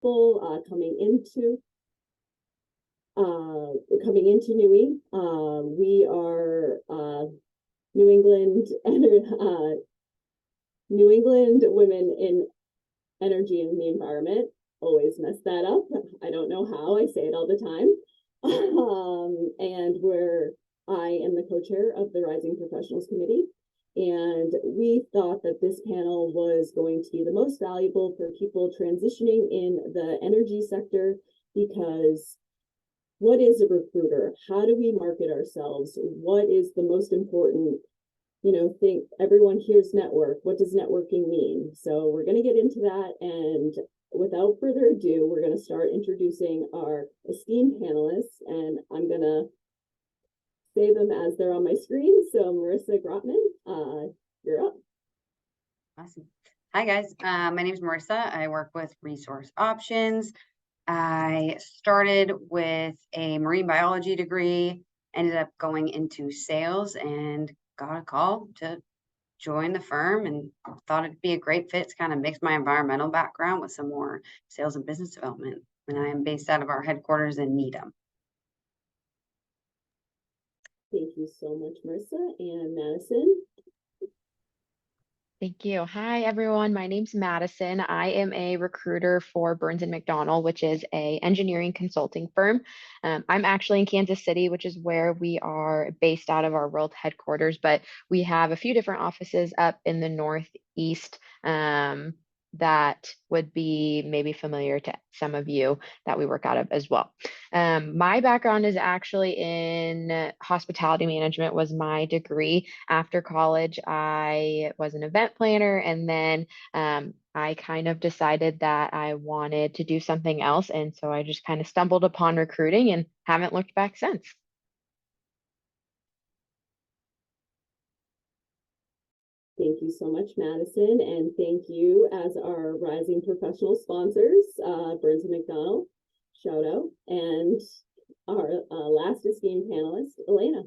people coming into NEWIEE. We are New England New England women in energy and the environment. Always mess that up. I don't know how. I say it all the time. And I am the co-chair of the Rising Professionals Committee. And we thought that this panel was going to be the most valuable for people transitioning in the energy sector, because what is a recruiter? How do we market ourselves? What is the most important, thing? Everyone hears network. What does networking mean? So we're going to get into that. And without further ado, we're going to start introducing our esteemed panelists, and I'm going to say them as they're on my screen. So Marissa Grotman, you're up. Awesome. Hi guys, my name is Marissa. I work with Resource Options. I started with a marine biology degree, ended up going into sales and got a call to join the firm and thought it'd be a great fit to kind of mix my environmental background with some more sales and business development. And I am based out of our headquarters in Needham. Thank you so much, Marissa. And Madison. Thank you. Hi, everyone. My name's Madison. I am a recruiter for Burns & McDonnell, which is an engineering consulting firm. I'm actually in Kansas City, which is where we are based out of our world headquarters, but we have a few different offices up in the Northeast that would be maybe familiar to some of you that we work out of as well. My background is actually in hospitality management, was my degree. After college, I was an event planner, and then I kind of decided that I wanted to do something else. And so I just kind of stumbled upon recruiting and haven't looked back since. Thank you so much, Madison, and thank you as our Rising Professional sponsors, Burns & McDonnell, shout out, and our last esteemed panelist, Elena.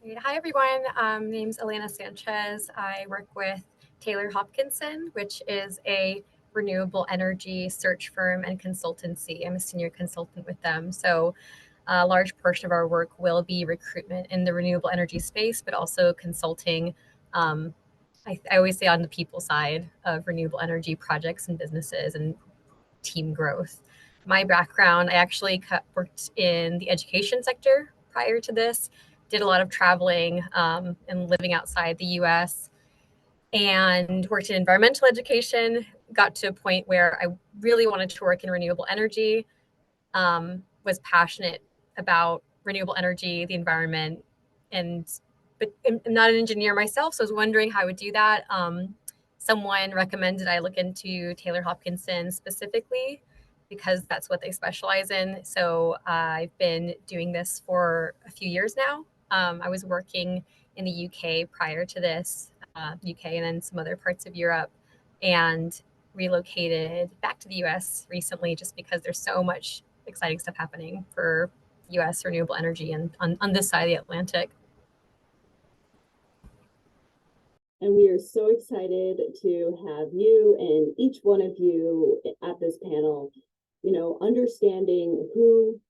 Great. Hi, everyone. My name's Elena Sanchez. I work with Taylor Hopkinson, which is a renewable energy search firm and consultancy. I'm a senior consultant with them. So a large portion of our work will be recruitment in the renewable energy space, but also consulting. I always say on the people side of renewable energy projects and businesses and team growth. My background, I actually worked in the education sector prior to this, did a lot of traveling and living outside the US, and worked in environmental education, got to a point where I really wanted to work in renewable energy, was passionate about renewable energy, the environment, but I'm not an engineer myself, so I was wondering how I would do that. Someone recommended I look into Taylor Hopkinson specifically because that's what they specialize in. So I've been doing this for a few years now. I was working in the UK prior to this, UK and then some other parts of Europe, and relocated back to the US recently just because there's so much exciting stuff happening for US renewable energy and on this side of the Atlantic. And we are so excited to have you and each one of you at this panel, understanding who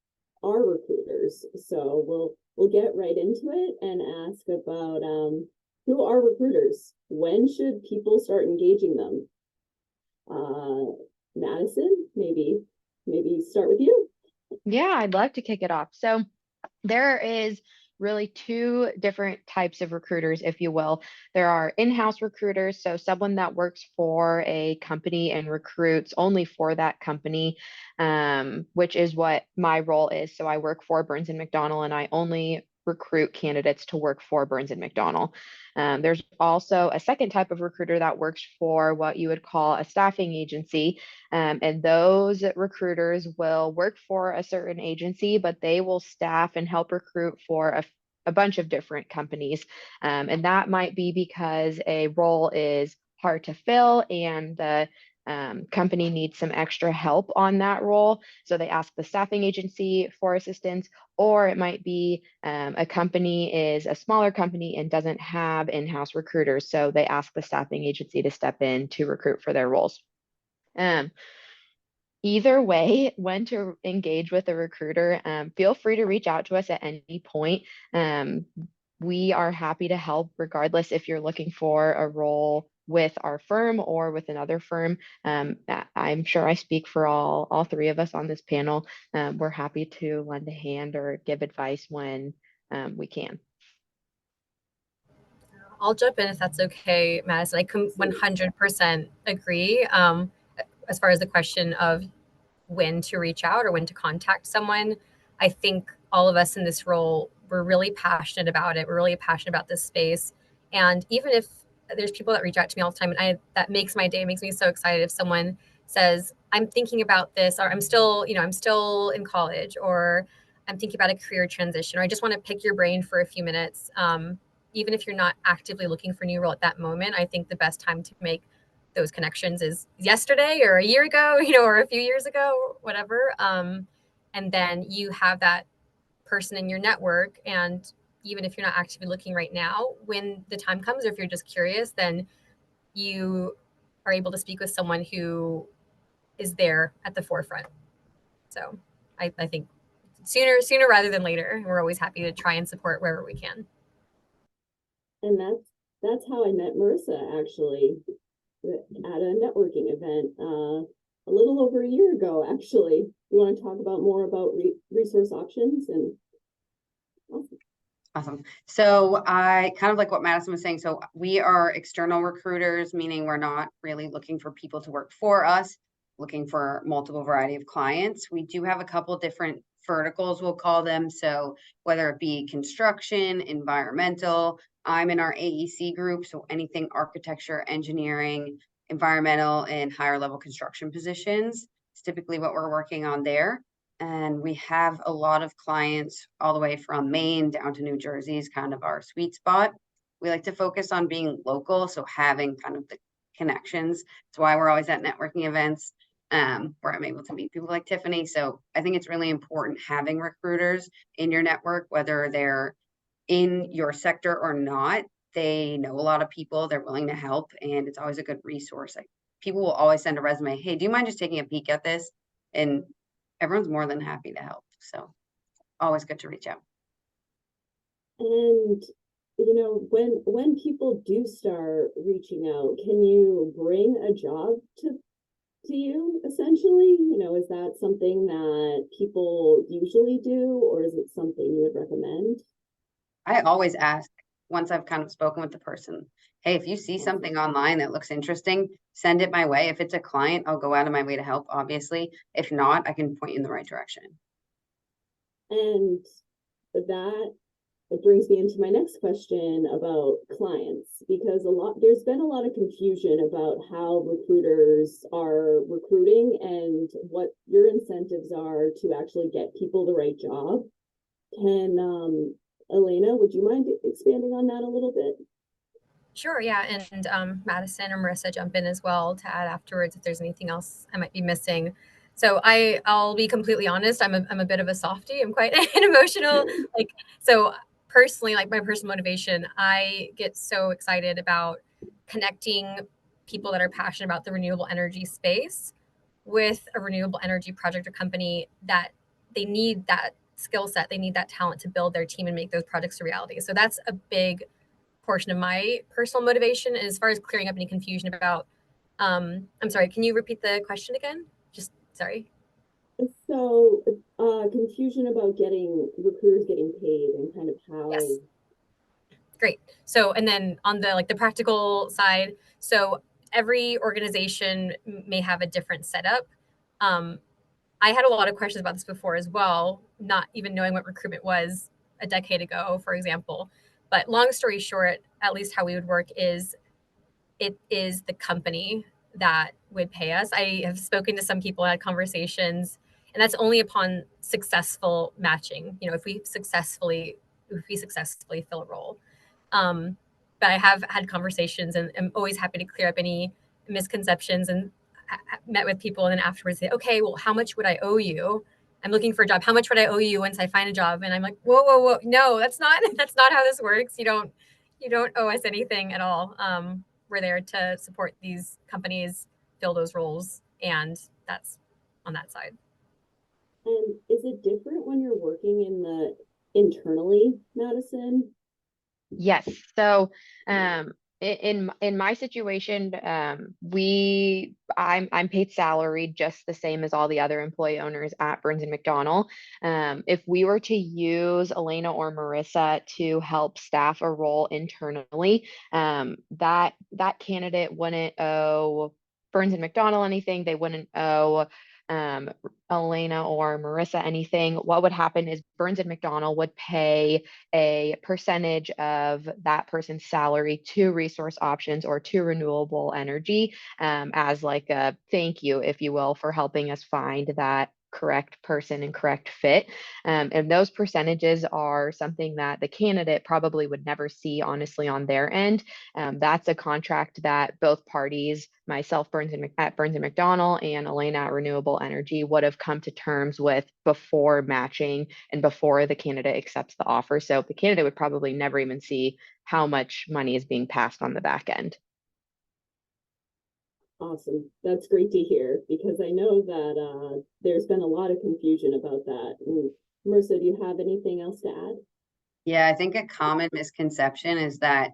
are recruiters. So we'll get right into it and ask about who are recruiters? When should people start engaging them? Madison, maybe start with you. Yeah, I'd love to kick it off. So there is really two different types of recruiters, if you will. There are in-house recruiters, so someone that works for a company and recruits only for that company, which is what my role is. So I work for Burns & McDonnell, and I only recruit candidates to work for Burns & McDonnell. There's also a second type of recruiter that works for what you would call a staffing agency. And those recruiters will work for a certain agency, but they will staff and help recruit for a bunch of different companies. And that might be because a role is hard to fill and the company needs some extra help on that role. So they ask the staffing agency for assistance, or it might be a company is a smaller company and doesn't have in-house recruiters. So they ask the staffing agency to step in to recruit for their roles. either way, when to engage with a recruiter, feel free to reach out to us at any point. We are happy to help regardless if you're looking for a role with our firm or with another firm. I'm sure I speak for all three of us on this panel. We're happy to lend a hand or give advice when we can. I'll jump in if that's okay, Madison. I 100% agree. As far as the question of when to reach out or when to contact someone, I think all of us in this role, we're really passionate about it. We're really passionate about this space. And even if there's people that reach out to me all the time, and that makes my day, makes me so excited if someone says, I'm thinking about this, or I'm still in college, or I'm thinking about a career transition, or I just want to pick your brain for a few minutes. Even if you're not actively looking for a new role at that moment, I think the best time to make those connections is yesterday or a year ago, or a few years ago, whatever. And then you have that person in your network. And even if you're not actively looking right now, when the time comes, or if you're just curious, then you are able to speak with someone who is there at the forefront. So I think sooner rather than later. We're always happy to try and support wherever we can. And that's how I met Marissa, actually, at a networking event a little over a year ago, actually. You want to talk about more about resource options? And Awesome. So I kind of like what Madison was saying. So we are external recruiters, meaning we're not really looking for people to work for us, looking for multiple variety of clients. We do have a couple different verticals, we'll call them. So whether it be construction, environmental, I'm in our AEC group. So anything architecture, engineering, environmental, and higher level construction positions is typically what we're working on there. And we have a lot of clients all the way from Maine down to New Jersey is kind of our sweet spot. We like to focus on being local, so having kind of the connections. That's why we're always at networking events where I'm able to meet people like Tiffany. So I think it's really important having recruiters in your network, whether they're in your sector or not. They know a lot of people, they're willing to help, and it's always a good resource. Like, people will always send a resume, hey, do you mind just taking a peek at this? And everyone's more than happy to help. So always good to reach out. And when people do start reaching out, can you bring a job to you essentially? Is that something that people usually do, or is it something you would recommend? I always ask once I've kind of spoken with the person, hey, if you see something online that looks interesting, send it my way. If it's a client, I'll go out of my way to help, obviously. If not, I can point you in the right direction. And that brings me into my next question about clients, because there's been a lot of confusion about how recruiters are recruiting and what your incentives are to actually get people the right job. Can Elena, would you mind expanding on that a little bit? Sure, yeah, and Madison or Marissa jump in as well to add afterwards if there's anything else I might be missing. So I'll be completely honest. I'm a bit of a softie. I'm quite an emotional. So personally, like my personal motivation, I get so excited about connecting people that are passionate about the renewable energy space with a renewable energy project or company that they need that skill set, they need that talent to build their team and make those projects a reality. So that's a big portion of my personal motivation. And as far as clearing up any confusion about, I'm sorry, can you repeat the question again? Just sorry. So confusion about recruiters getting paid and kind of how. Yes. Great. So, and then on the practical side, so every organization may have a different setup. I had a lot of questions about this before as well, not even knowing what recruitment was a decade ago, for example. But long story short, at least how we would work is it is the company that would pay us. I have spoken to some people, had conversations, and that's only upon successful matching. If we successfully fill a role. But I have had conversations, and I'm always happy to clear up any misconceptions, and met with people, and then afterwards say, okay, well, how much would I owe you? I'm looking for a job. How much would I owe you once I find a job? And I'm like, whoa. No, that's not how this works. You don't owe us anything at all. We're there to support these companies fill those roles, and that's on that side. And is it different when you're working in the internally, Madison? Yes. So, in my situation, I'm paid salary just the same as all the other employee owners at Burns and McDonnell. If we were to use Elena or Marissa to help staff a role internally, that candidate wouldn't owe Burns and McDonnell anything. They wouldn't owe um, Elena or Marissa anything. What would happen is Burns and McDonnell would pay a percentage of that person's salary to resource options or to renewable energy, as like a thank you, if you will, for helping us find that correct person and correct fit. And those percentages are something that the candidate probably would never see, honestly, on their end. That's a contract that both parties, myself, at Burns and McDonnell, and Elena at Renewable Energy, would have come to terms with before matching and before the candidate accepts the offer. So the candidate would probably never even see how much money is being passed on the back end. Awesome. That's great to hear, because I know that there's been a lot of confusion about that. And Marissa, do you have anything else to add? Yeah, I think a common misconception is that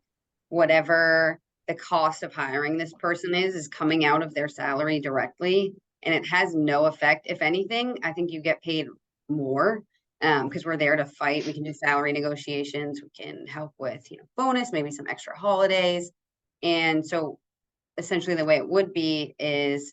whatever the cost of hiring this person is coming out of their salary directly, and it has no effect. If anything, I think you get paid more because we're there to fight. We can do salary negotiations. We can help with, bonus, maybe some extra holidays. And so essentially the way it would be is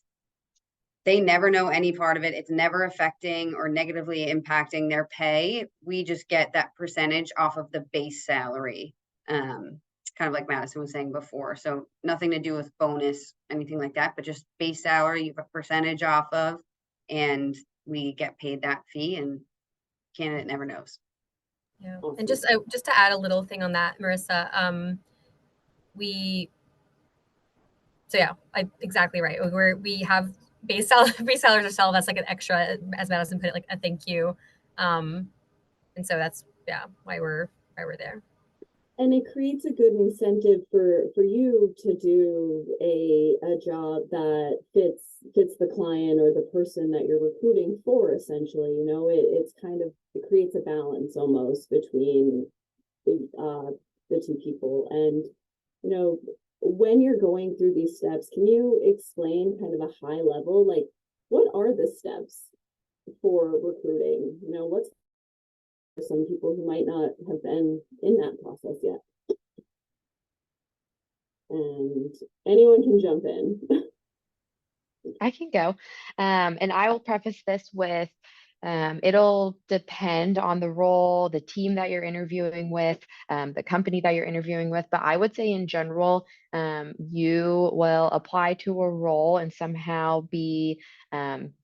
they never know any part of it. It's never affecting or negatively impacting their pay. We just get that percentage off of the base salary, kind of like Madison was saying before. So nothing to do with bonus, anything like that, but just base salary, you have a percentage off of, and we get paid that fee, and candidate never knows. Yeah, Awesome. and just to add a little thing on that, Marissa, exactly right. We have base salaries ourselves. That's like an extra, as Madison put it, like a thank you. And so that's why we're there. And it creates a good incentive for you to do a job that fits the client or the person that you're recruiting for, essentially. It creates a balance almost between the two people. And when you're going through these steps, can you explain kind of a high level, like what are the steps for recruiting? What's for some people who might not have been in that process yet? And anyone can jump in. I can go. And I will preface this with it'll depend on the role, the team that you're interviewing with, the company that you're interviewing with. But I would say in general, you will apply to a role and somehow be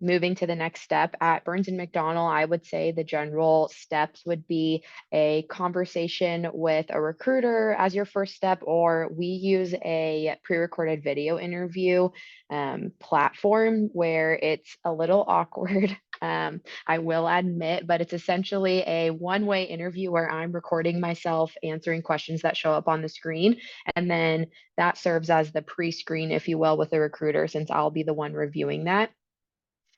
moving to the next step. At Burns and McDonnell, I would say the general steps would be a conversation with a recruiter as your first step, or we use a pre-recorded video interview platform where it's a little awkward. I will admit, but it's essentially a one-way interview where I'm recording myself answering questions that show up on the screen. And then that serves as the pre-screen, if you will, with the recruiter, since I'll be the one reviewing that.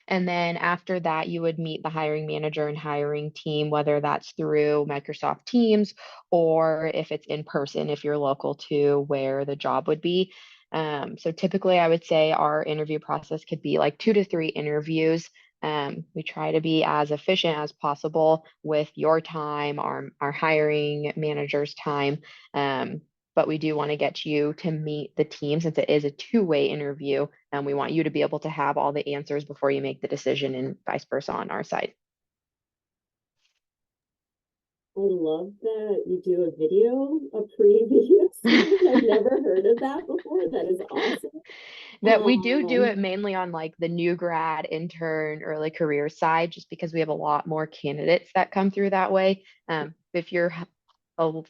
And then after that, you would meet the hiring manager and hiring team, whether that's through Microsoft Teams or if it's in person, if you're local to where the job would be. So typically, I would say our interview process could be like 2 to 3 interviews. We try to be as efficient as possible with your time, our hiring manager's time. But we do want to get you to meet the team since it is a two-way interview, and we want you to be able to have all the answers before you make the decision, and vice versa on our side. I love that you do a pre-video screen. I've never heard of that before. That is awesome. That we do it mainly on like the new grad, intern, early career side, just because we have a lot more candidates that come through that way. If you're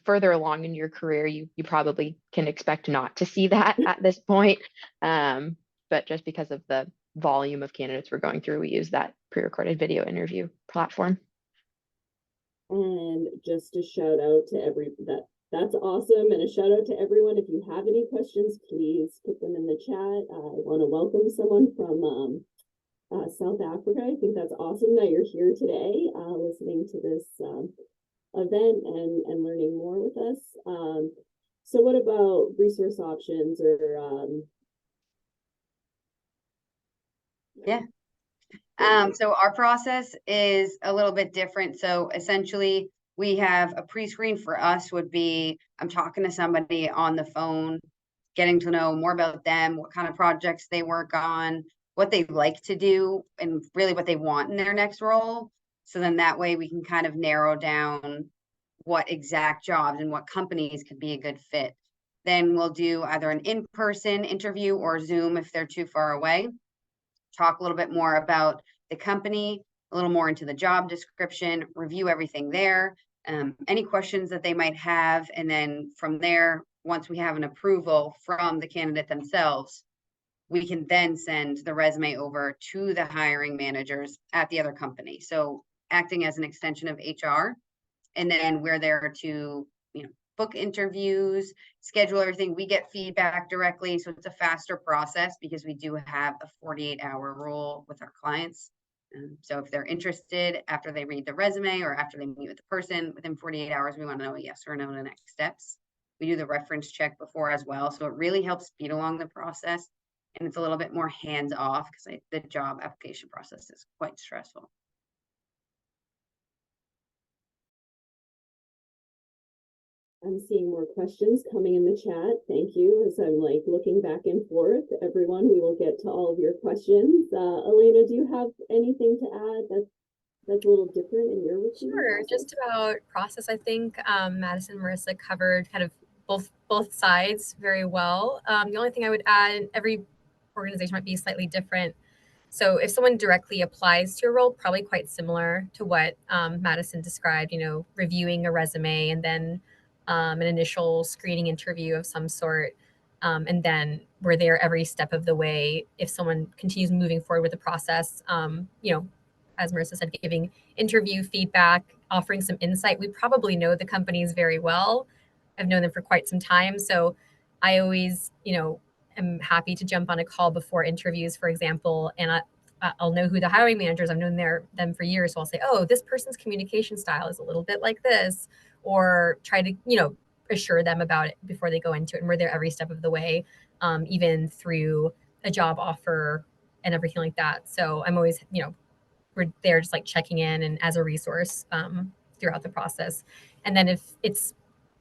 further along in your career, you probably can expect not to see that at this point. But just because of the volume of candidates we're going through, we use that pre-recorded video interview platform. And just a shout out to that's awesome. And a shout out to everyone. If you have any questions, please put them in the chat. I want to welcome someone from South Africa. I think that's awesome that you're here today, listening to this event and learning more with us. So what about resource options or Yeah. So our process is a little bit different. So essentially we have a pre-screen. For us would be, I'm talking to somebody on the phone, getting to know more about them, what kind of projects they work on, what they like to do, and really what they want in their next role. So then that way we can kind of narrow down what exact jobs and what companies could be a good fit. Then we'll do either an in-person interview or Zoom if they're too far away. Talk a little bit more about the company, a little more into the job description, review everything there, any questions that they might have. And then from there, once we have an approval from the candidate themselves, we can then send the resume over to the hiring managers at the other company. So acting as an extension of HR. And then we're there to, book interviews, schedule everything. We get feedback directly. So it's a faster process because we do have a 48-hour rule with our clients. So if they're interested after they read the resume or after they meet with the person within 48 hours, we want to know a yes or no to the next steps. We do the reference check before as well. So it really helps speed along the process. And it's a little bit more hands off because the job application process is quite stressful. I'm seeing more questions coming in the chat. Thank you. As I'm like looking back and forth, everyone, we will get to all of your questions. Elena, do you have anything to add that's a little different in your recruiting Sure, process? just about process. I think Madison and Marissa covered kind of both sides very well. The only thing I would add, every organization might be slightly different. So if someone directly applies to a role, probably quite similar to what Madison described, reviewing a resume and then an initial screening interview of some sort. And then we're there every step of the way. If someone continues moving forward with the process, as Marissa said, giving interview feedback, offering some insight. We probably know the companies very well. I've known them for quite some time. So I always, am happy to jump on a call before interviews, for example, and I'll know who the hiring managers. I've known them for years. So I'll say, oh, this person's communication style is a little bit like this, or try to, assure them about it before they go into it. And we're there every step of the way, even through a job offer and everything like that. So I'm always, we're there just like checking in and as a resource throughout the process. And then if it's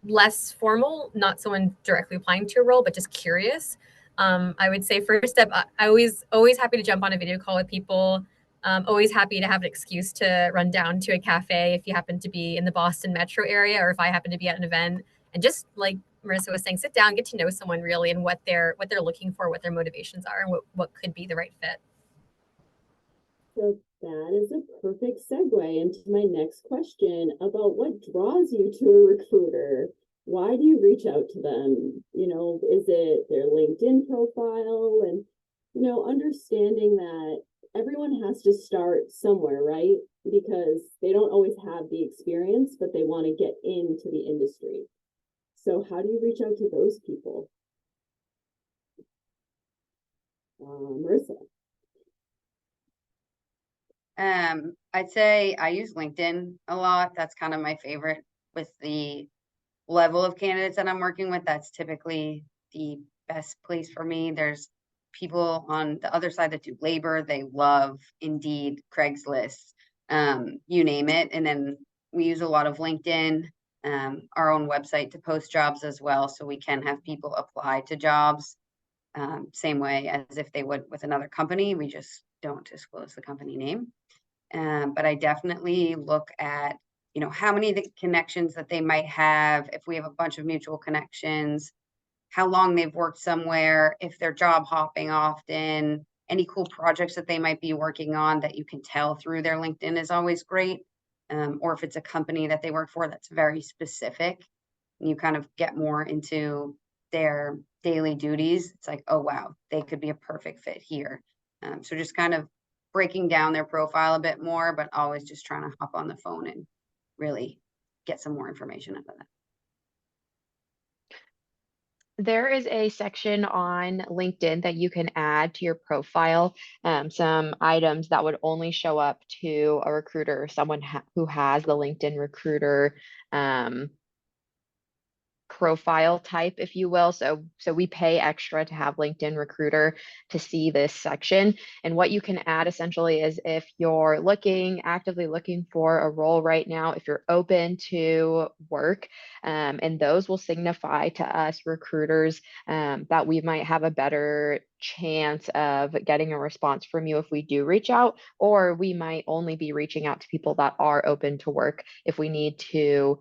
less formal, not someone directly applying to a role, but just curious, I would say first step, I always happy to jump on a video call with people. Always happy to have an excuse to run down to a cafe if you happen to be in the Boston metro area, or if I happen to be at an event, and just like Marissa was saying, sit down, get to know someone really, and what they're looking for, what their motivations are, and what could be the right fit. So that is a perfect segue into my next question about what draws you to a recruiter. Why do you reach out to them? Is it their LinkedIn profile? And, understanding that everyone has to start somewhere, right? Because they don't always have the experience, but they want to get into the industry. So how do you reach out to those people? Marissa. I'd say I use LinkedIn a lot. That's kind of my favorite with the level of candidates that I'm working with. That's typically the best place for me. There's people on the other side that do labor. They love Indeed, Craigslist, you name it. And then we use a lot of LinkedIn, our own website to post jobs as well. So we can have people apply to jobs same way as if they would with another company. We just don't disclose the company name. But I definitely look at, how many of the connections that they might have, if we have a bunch of mutual connections, how long they've worked somewhere, if they're job hopping often, any cool projects that they might be working on that you can tell through their LinkedIn is always great. Or if it's a company that they work for that's very specific, and you kind of get more into their daily duties, it's like, oh, wow, they could be a perfect fit here. So just kind of breaking down their profile a bit more, but always just trying to hop on the phone and really get some more information out of that. There is a section on LinkedIn that you can add to your profile, some items that would only show up to a recruiter or someone who has the LinkedIn recruiter profile type, if you will. So we pay extra to have LinkedIn Recruiter to see this section. And what you can add essentially is if you're actively looking for a role right now, if you're open to work, and those will signify to us recruiters that we might have a better chance of getting a response from you if we do reach out, or we might only be reaching out to people that are open to work if we need to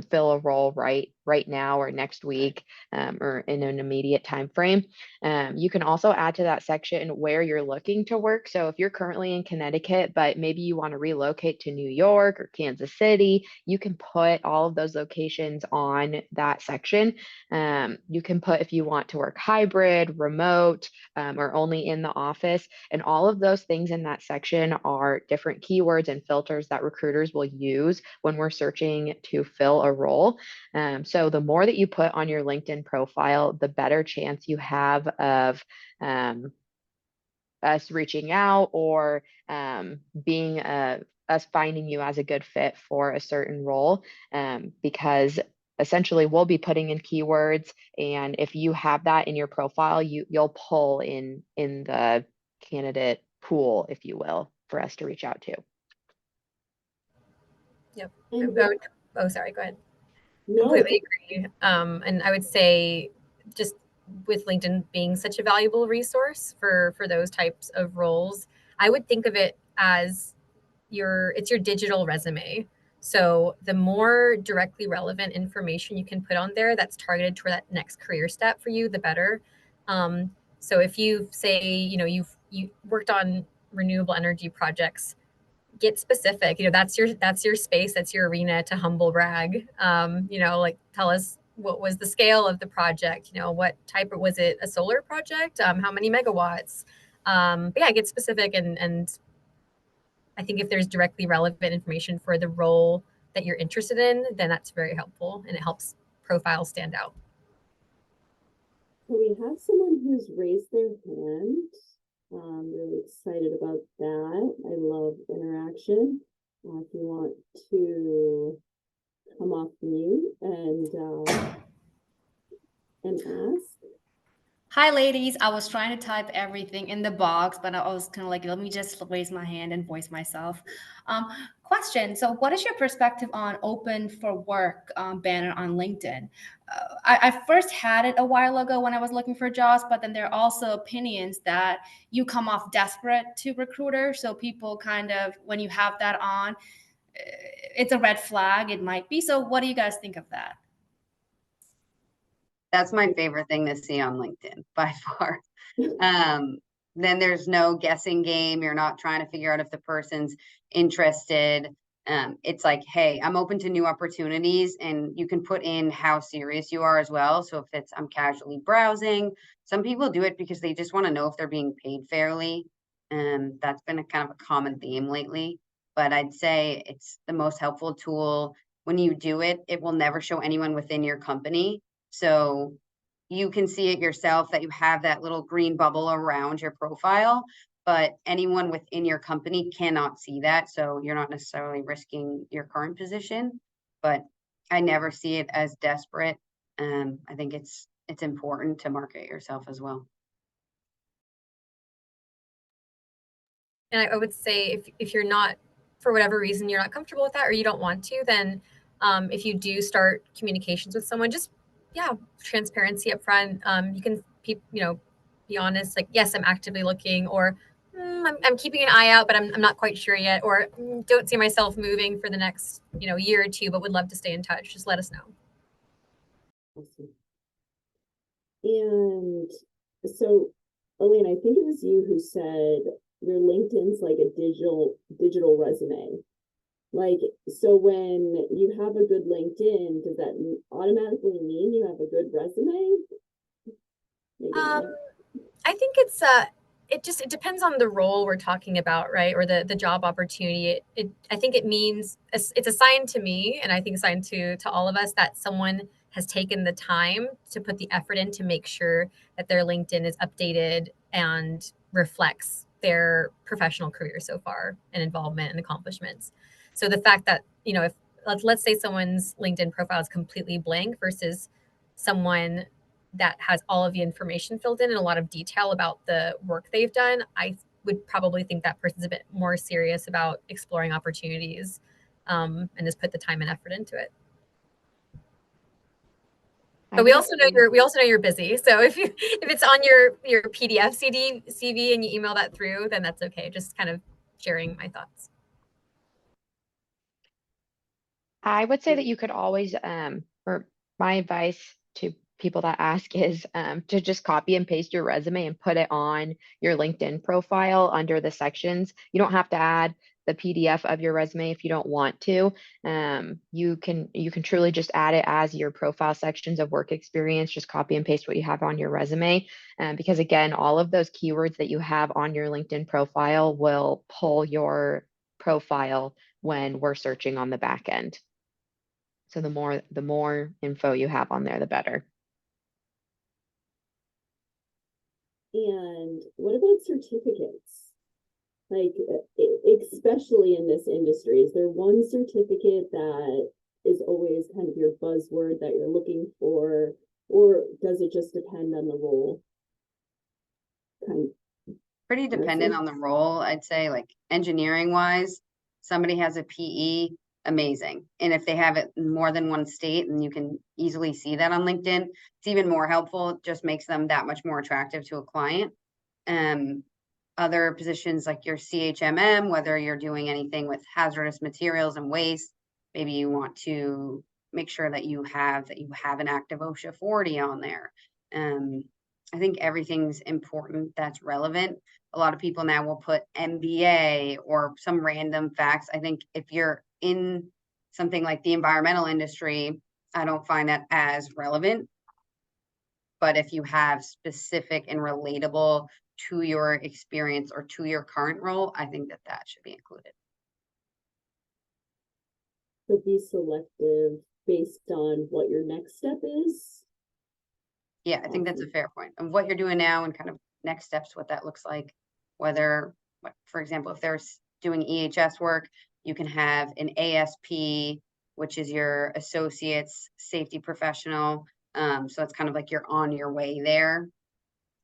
fill a role right now or next week, or in an immediate time frame. You can also add to that section where you're looking to work. So if you're currently in Connecticut, but maybe you want to relocate to New York or Kansas City, you can put all of those locations on that section. You can put if you want to work hybrid, remote, or only in the office. And all of those things in that section are different keywords and filters that recruiters will use when we're searching to fill a role. So the more that you put on your LinkedIn profile, the better chance you have of us reaching out or being us finding you as a good fit for a certain role, because essentially we'll be putting in keywords, and if you have that in your profile, you'll pull in the candidate pool, if you will, for us to reach out to. Yep. And Oh, sorry, go ahead. no, Completely agree. And I would say just with LinkedIn being such a valuable resource for those types of roles, I would think of it as it's your digital resume. So the more directly relevant information you can put on there that's targeted toward that next career step for you, the better. So if you say, you worked on renewable energy projects, get specific. That's your space, that's your arena to humble brag. Like tell us what was the scale of the project, what type, was it a solar project, how many megawatts. But yeah, get specific, and I think if there's directly relevant information for the role that you're interested in, then that's very helpful, and it helps profiles stand out. so we have someone who's raised their hand. I'm really excited about that. I love interaction. If you want to come off mute and ask. Hi, ladies. I was trying to type everything in the box, but I was kind of like, let me just raise my hand and voice myself. Question. So what is your perspective on open for work banner on LinkedIn? I first had it a while ago when I was looking for jobs, but then there are also opinions that you come off desperate to recruiters. So people kind of, when you have that on, it's a red flag. It might be. So what do you guys think of that? That's my favorite thing to see on LinkedIn by far. Then there's no guessing game. You're not trying to figure out if the person's interested. It's like, hey, I'm open to new opportunities, and you can put in how serious you are as well. So if it's, I'm casually browsing, some people do it because they just want to know if they're being paid fairly. That's been a kind of a common theme lately, but I'd say it's the most helpful tool. When you do it, it will never show anyone within your company. So you can see it yourself that you have that little green bubble around your profile, but anyone within your company cannot see that. So you're not necessarily risking your current position, but I never see it as desperate. I think it's important to market yourself as well. And I would say if you're not, for whatever reason, you're not comfortable with that, or you don't want to, then if you do start communications with someone, just transparency up front. You can be honest, like, yes, I'm actively looking, or I'm keeping an eye out, but I'm not quite sure yet, or don't see myself moving for the next year or two, but would love to stay in touch. Just let us know. Awesome. And so, Elaine, I think it was you who said your LinkedIn's like a digital resume. Like, so when you have a good LinkedIn, does that automatically mean you have a good resume? I think it depends on the role we're talking about, right? Or the job opportunity. I think it means, it's a sign to me, and I think a sign to all of us, that someone has taken the time to put the effort in to make sure that their LinkedIn is updated and reflects their professional career so far and involvement and accomplishments. So the fact that, you know, if let's say someone's LinkedIn profile is completely blank versus someone that has all of the information filled in and a lot of detail about the work they've done, I would probably think that person's a bit more serious about exploring opportunities, and has put the time and effort into it. But we also know you're busy. So if it's on your PDF CV and you email that through, then that's okay. Just kind of sharing my thoughts. I would say that you could always, or my advice to people that ask is to just copy and paste your resume and put it on your LinkedIn profile under the sections. You don't have to add the PDF of your resume if you don't want to. You can truly just add it as your profile sections of work experience. Just copy and paste what you have on your resume. Because again, all of those keywords that you have on your LinkedIn profile will pull your profile when we're searching on the back end. So the more info you have on there, the better. And what about certificates? Like, especially in this industry, is there one certificate that is always kind of your buzzword that you're looking for, or does it just depend on the role? Pretty dependent on the role, I'd say. Like engineering wise, somebody has a PE, amazing. And if they have it in more than one state and you can easily see that on LinkedIn, it's even more helpful. It just makes them that much more attractive to a client. Other positions like your CHMM, whether you're doing anything with hazardous materials and waste, maybe you want to make sure that you have an active OSHA 40 on there. I think everything's important that's relevant. A lot of people now will put MBA or some random facts. I think if you're in something like the environmental industry, I don't find that as relevant. But if you have specific and relatable to your experience or to your current role, I think that should be included. So be selective based on what your next step is. Yeah, I think that's a fair point. And what you're doing now and kind of next steps, what that looks like. Whether, for example, if they're doing EHS work, you can have an ASP, which is your associate's safety professional. So it's kind of like you're on your way there.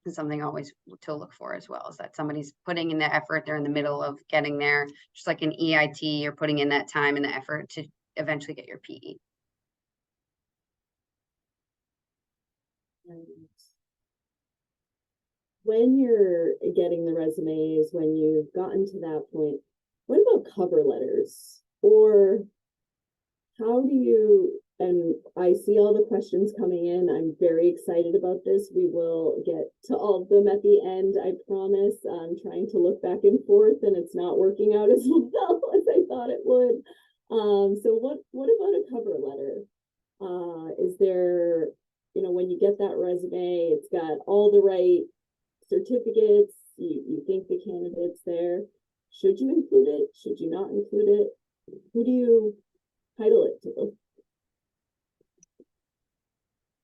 And something always to look for as well is that somebody's putting in the effort. They're in the middle of getting there. Just like an EIT, you're putting in that time and the effort to eventually get your PE. When you're getting the resumes, when you've gotten to that point, what about cover letters? Or how do you, and I see all the questions coming in. I'm very excited about this. We will get to all of them at the end, I promise. I'm trying to look back and forth and it's not working out as well as I thought it would. So what about a cover letter? Is there, when you get that resume, it's got all the right certificates, you think the candidate's there. Should you include it? Should you not include it? Who do you title it to?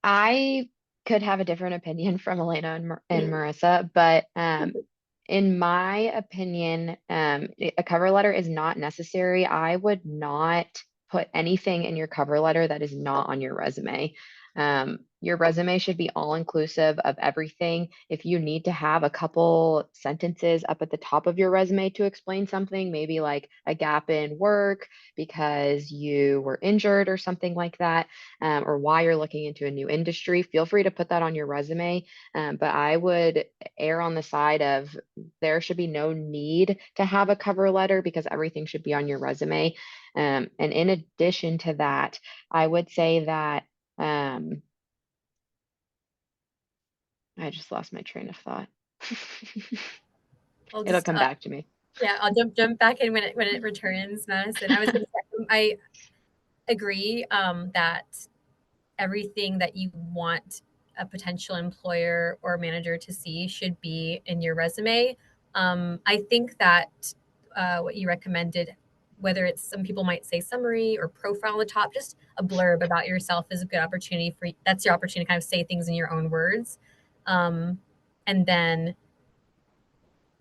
I could have a different opinion from Elena and Marissa, but in my opinion, a cover letter is not necessary. I would not put anything in your cover letter that is not on your resume. Your resume should be all inclusive of everything. If you need to have a couple sentences up at the top of your resume to explain something, maybe like a gap in work because you were injured or something like that, or why you're looking into a new industry, feel free to put that on your resume. But I would err on the side of there should be no need to have a cover letter because everything should be on your resume. And in addition to that, I would say that I just lost my train of thought. It'll come back to me. Yeah, I'll jump back in when it returns, Madison. I agree that everything that you want a potential employer or manager to see should be in your resume. I think that what you recommended whether it's, some people might say summary or profile on the top, just a blurb about yourself is a good opportunity for, that's your opportunity to kind of say things in your own words. And then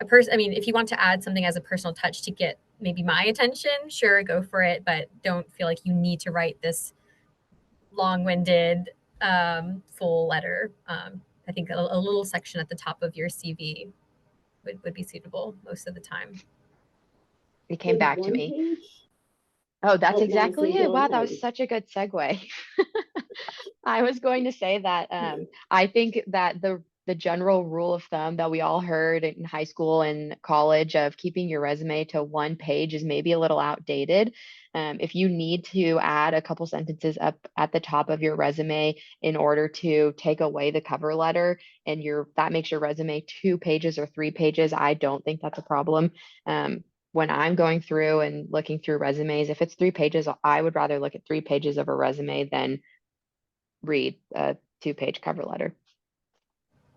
I mean, if you want to add something as a personal touch to get maybe my attention, sure, go for it, but don't feel like you need to write this long-winded full letter. I think a little section at the top of your CV would be suitable most of the time. It came Would back to one me. page? Oh, that's Oh, exactly Madison, it. go Wow, that ahead. was such a good segue. I was going to say that I think that the general rule of thumb that we all heard in high school and college of keeping your resume to one page is maybe a little outdated. If you need to add a couple sentences up at the top of your resume in order to take away the cover letter, and that makes your resume 2 pages or 3 pages, I don't think that's a problem. When I'm going through and looking through resumes, if it's 3 pages, I would rather look at 3 pages of a resume than read a 2 page cover letter.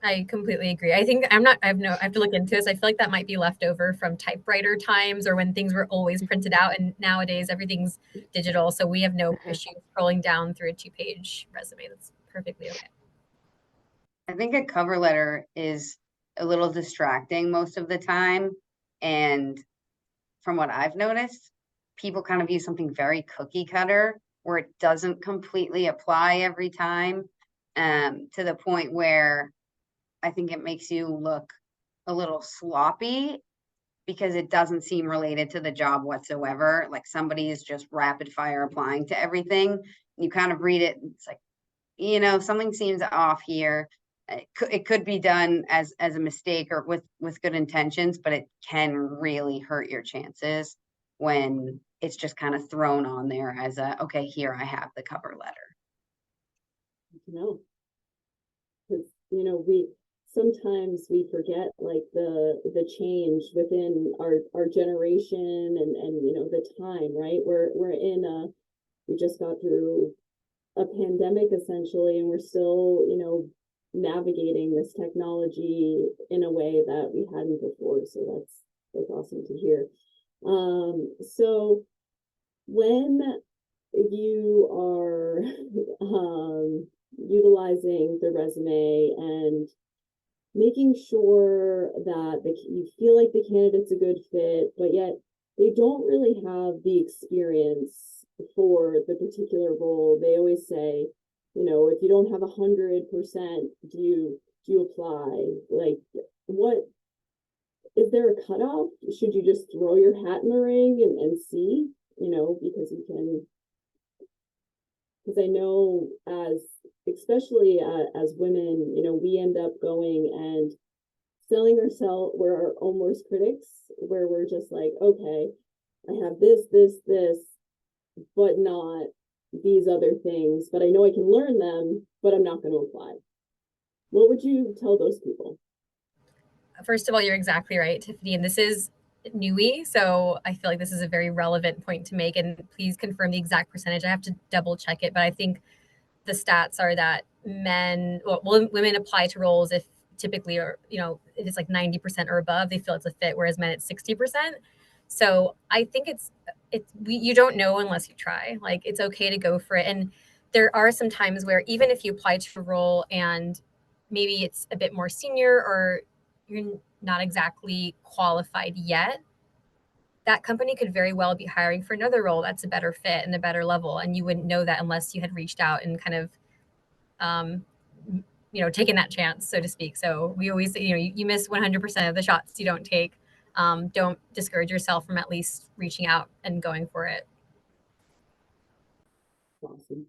I completely agree. I think I have to look into this. I feel like that might be left over from typewriter times or when things were always printed out, and nowadays everything's digital. So we have no issue scrolling down through a 2-page resume. That's perfectly okay. I think a cover letter is a little distracting most of the time. And from what I've noticed, people kind of use something very cookie cutter where it doesn't completely apply every time, to the point where I think it makes you look a little sloppy because it doesn't seem related to the job whatsoever. Like somebody is just rapid fire applying to everything. You kind of read it, and it's like, something seems off here. It could be done as a mistake or with good intentions, but it can really hurt your chances when it's just kind of thrown on there as okay, here I have the cover letter. No, because we sometimes we forget like the change within our generation and the time, right? We're in we just got through a pandemic essentially, and we're still navigating this technology in a way that we hadn't before. So that's awesome to hear. So when you are utilizing the resume and making sure that you feel like the candidate's a good fit, but yet they don't really have the experience for the particular role, they always say, if you don't have 100%, do you apply? Like, what is there a cutoff? Should you just throw your hat in the ring and see? Because you can. Because I know, especially as women, we end up going and selling ourselves. We're our own worst critics, where we're just like, okay, I have this, but not these other things. But I know I can learn them, but I'm not going to apply. What would you tell those people? First of all, you're exactly right, Tiffany. And this is NEWIEE, so I feel like this is a very relevant point to make. And please confirm the exact percentage. I have to double check it, but I think the stats are that women apply to roles if typically, or if it's like 90% or above, they feel it's a fit, whereas men it's 60%. So I think you don't know unless you try. Like, it's okay to go for it. And there are some times where even if you apply to a role and maybe it's a bit more senior or you're not exactly qualified yet, that company could very well be hiring for another role that's a better fit and a better level. And you wouldn't know that unless you had reached out and kind of, taken that chance, so to speak. So we always say, you miss 100% of the shots you don't take. Don't discourage yourself from at least reaching out and going for it. Awesome.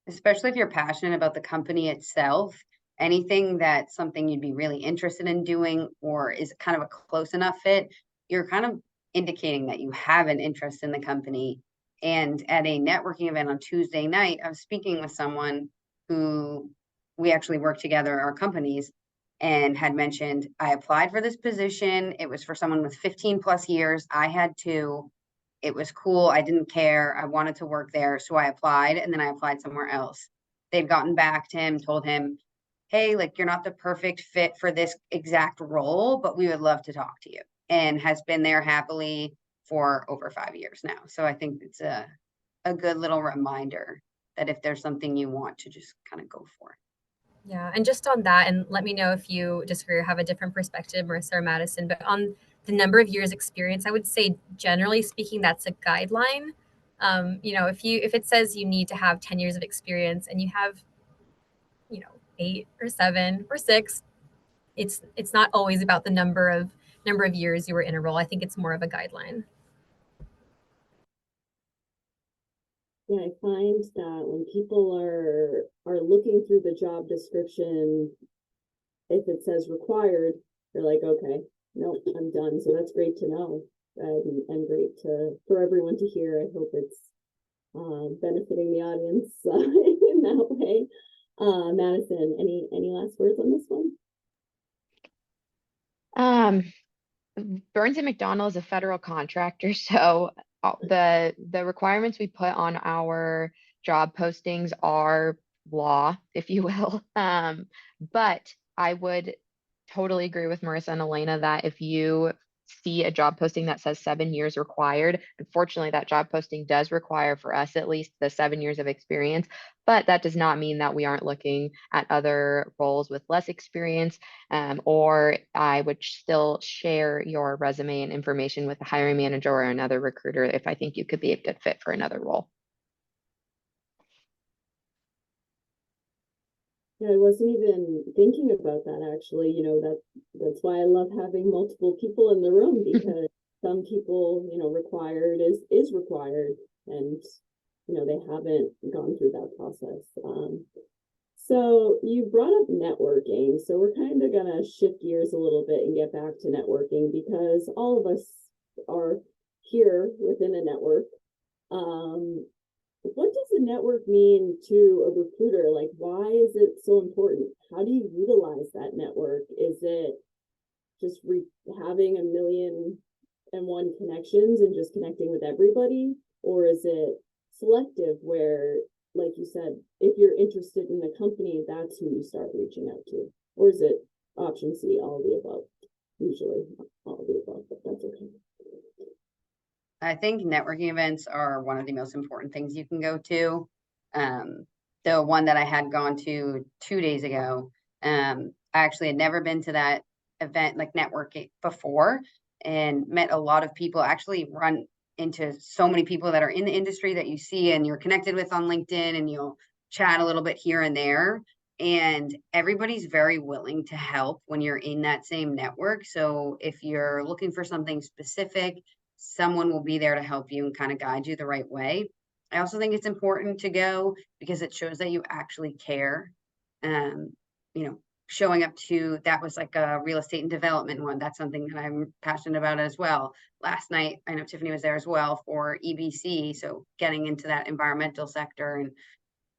Especially if you're passionate about the company itself, anything that's something you'd be really interested in doing or is kind of a close enough fit, you're kind of indicating that you have an interest in the company. And at a networking event on Tuesday night, I was speaking with someone who we actually work together, our companies, and had mentioned, I applied for this position. It was for someone with 15 plus years. I had 2. It was cool. I didn't care. I wanted to work there. So I applied, and then I applied somewhere else. They'd gotten back to him, told him, hey, like, you're not the perfect fit for this exact role, but we would love to talk to you. And has been there happily for over 5 years now. So I think it's a good little reminder that if there's something you want to just kind of go for. Yeah, and just on that, and let me know if you disagree or have a different perspective, Marissa or Madison, but on the number of years experience, I would say generally speaking, that's a guideline. If it says you need to have 10 years of experience and you have, 8 or 7 or 6, it's not always about the number of years you were in a role. I think it's more of a guideline. Yeah, I find that when people are looking through the job description, if it says required, they're like, okay, no, I'm done. So that's great to know, and great for everyone to hear. I hope it's benefiting the audience in that way. Madison, any last words on this one? Burns and McDonnell is a federal contractor, so the requirements we put on our job postings are law, if you will. But I would totally agree with Marissa and Elena that if you see a job posting that says 7 years required, unfortunately, that job posting does require, for us at least, the 7 years of experience. But that does not mean that we aren't looking at other roles with less experience, or I would still share your resume and information with a hiring manager or another recruiter if I think you could be a good fit for another role. Yeah, I wasn't even thinking about that actually. That's why I love having multiple people in the room, because some people, required is required, and they haven't gone through that process. So you brought up networking, so we're kind of gonna shift gears a little bit and get back to networking, because all of us are here within a network. What does a network mean to a recruiter? Like, why is it so important? How do you utilize that network? Is it just having 1,000,001 connections and just connecting with everybody? Or is it selective where, like you said, if you're interested in the company, that's who you start reaching out to? Or is it option C, all of the above? Usually all of the above, but that's okay. I think networking events are one of the most important things you can go to. The one that I had gone to 2 days ago, I actually had never been to that event, like networking, before, and met a lot of people. Actually run into so many people that are in the industry that you see and you're connected with on LinkedIn, and you'll chat a little bit here and there. And everybody's very willing to help when you're in that same network. So if you're looking for something specific, someone will be there to help you and kind of guide you the right way. I also think it's important to go because it shows that you actually care. Showing up to, that was like a real estate and development one. That's something that I'm passionate about as well. Last night, I know Tiffany was there as well for EBC. So getting into that environmental sector, and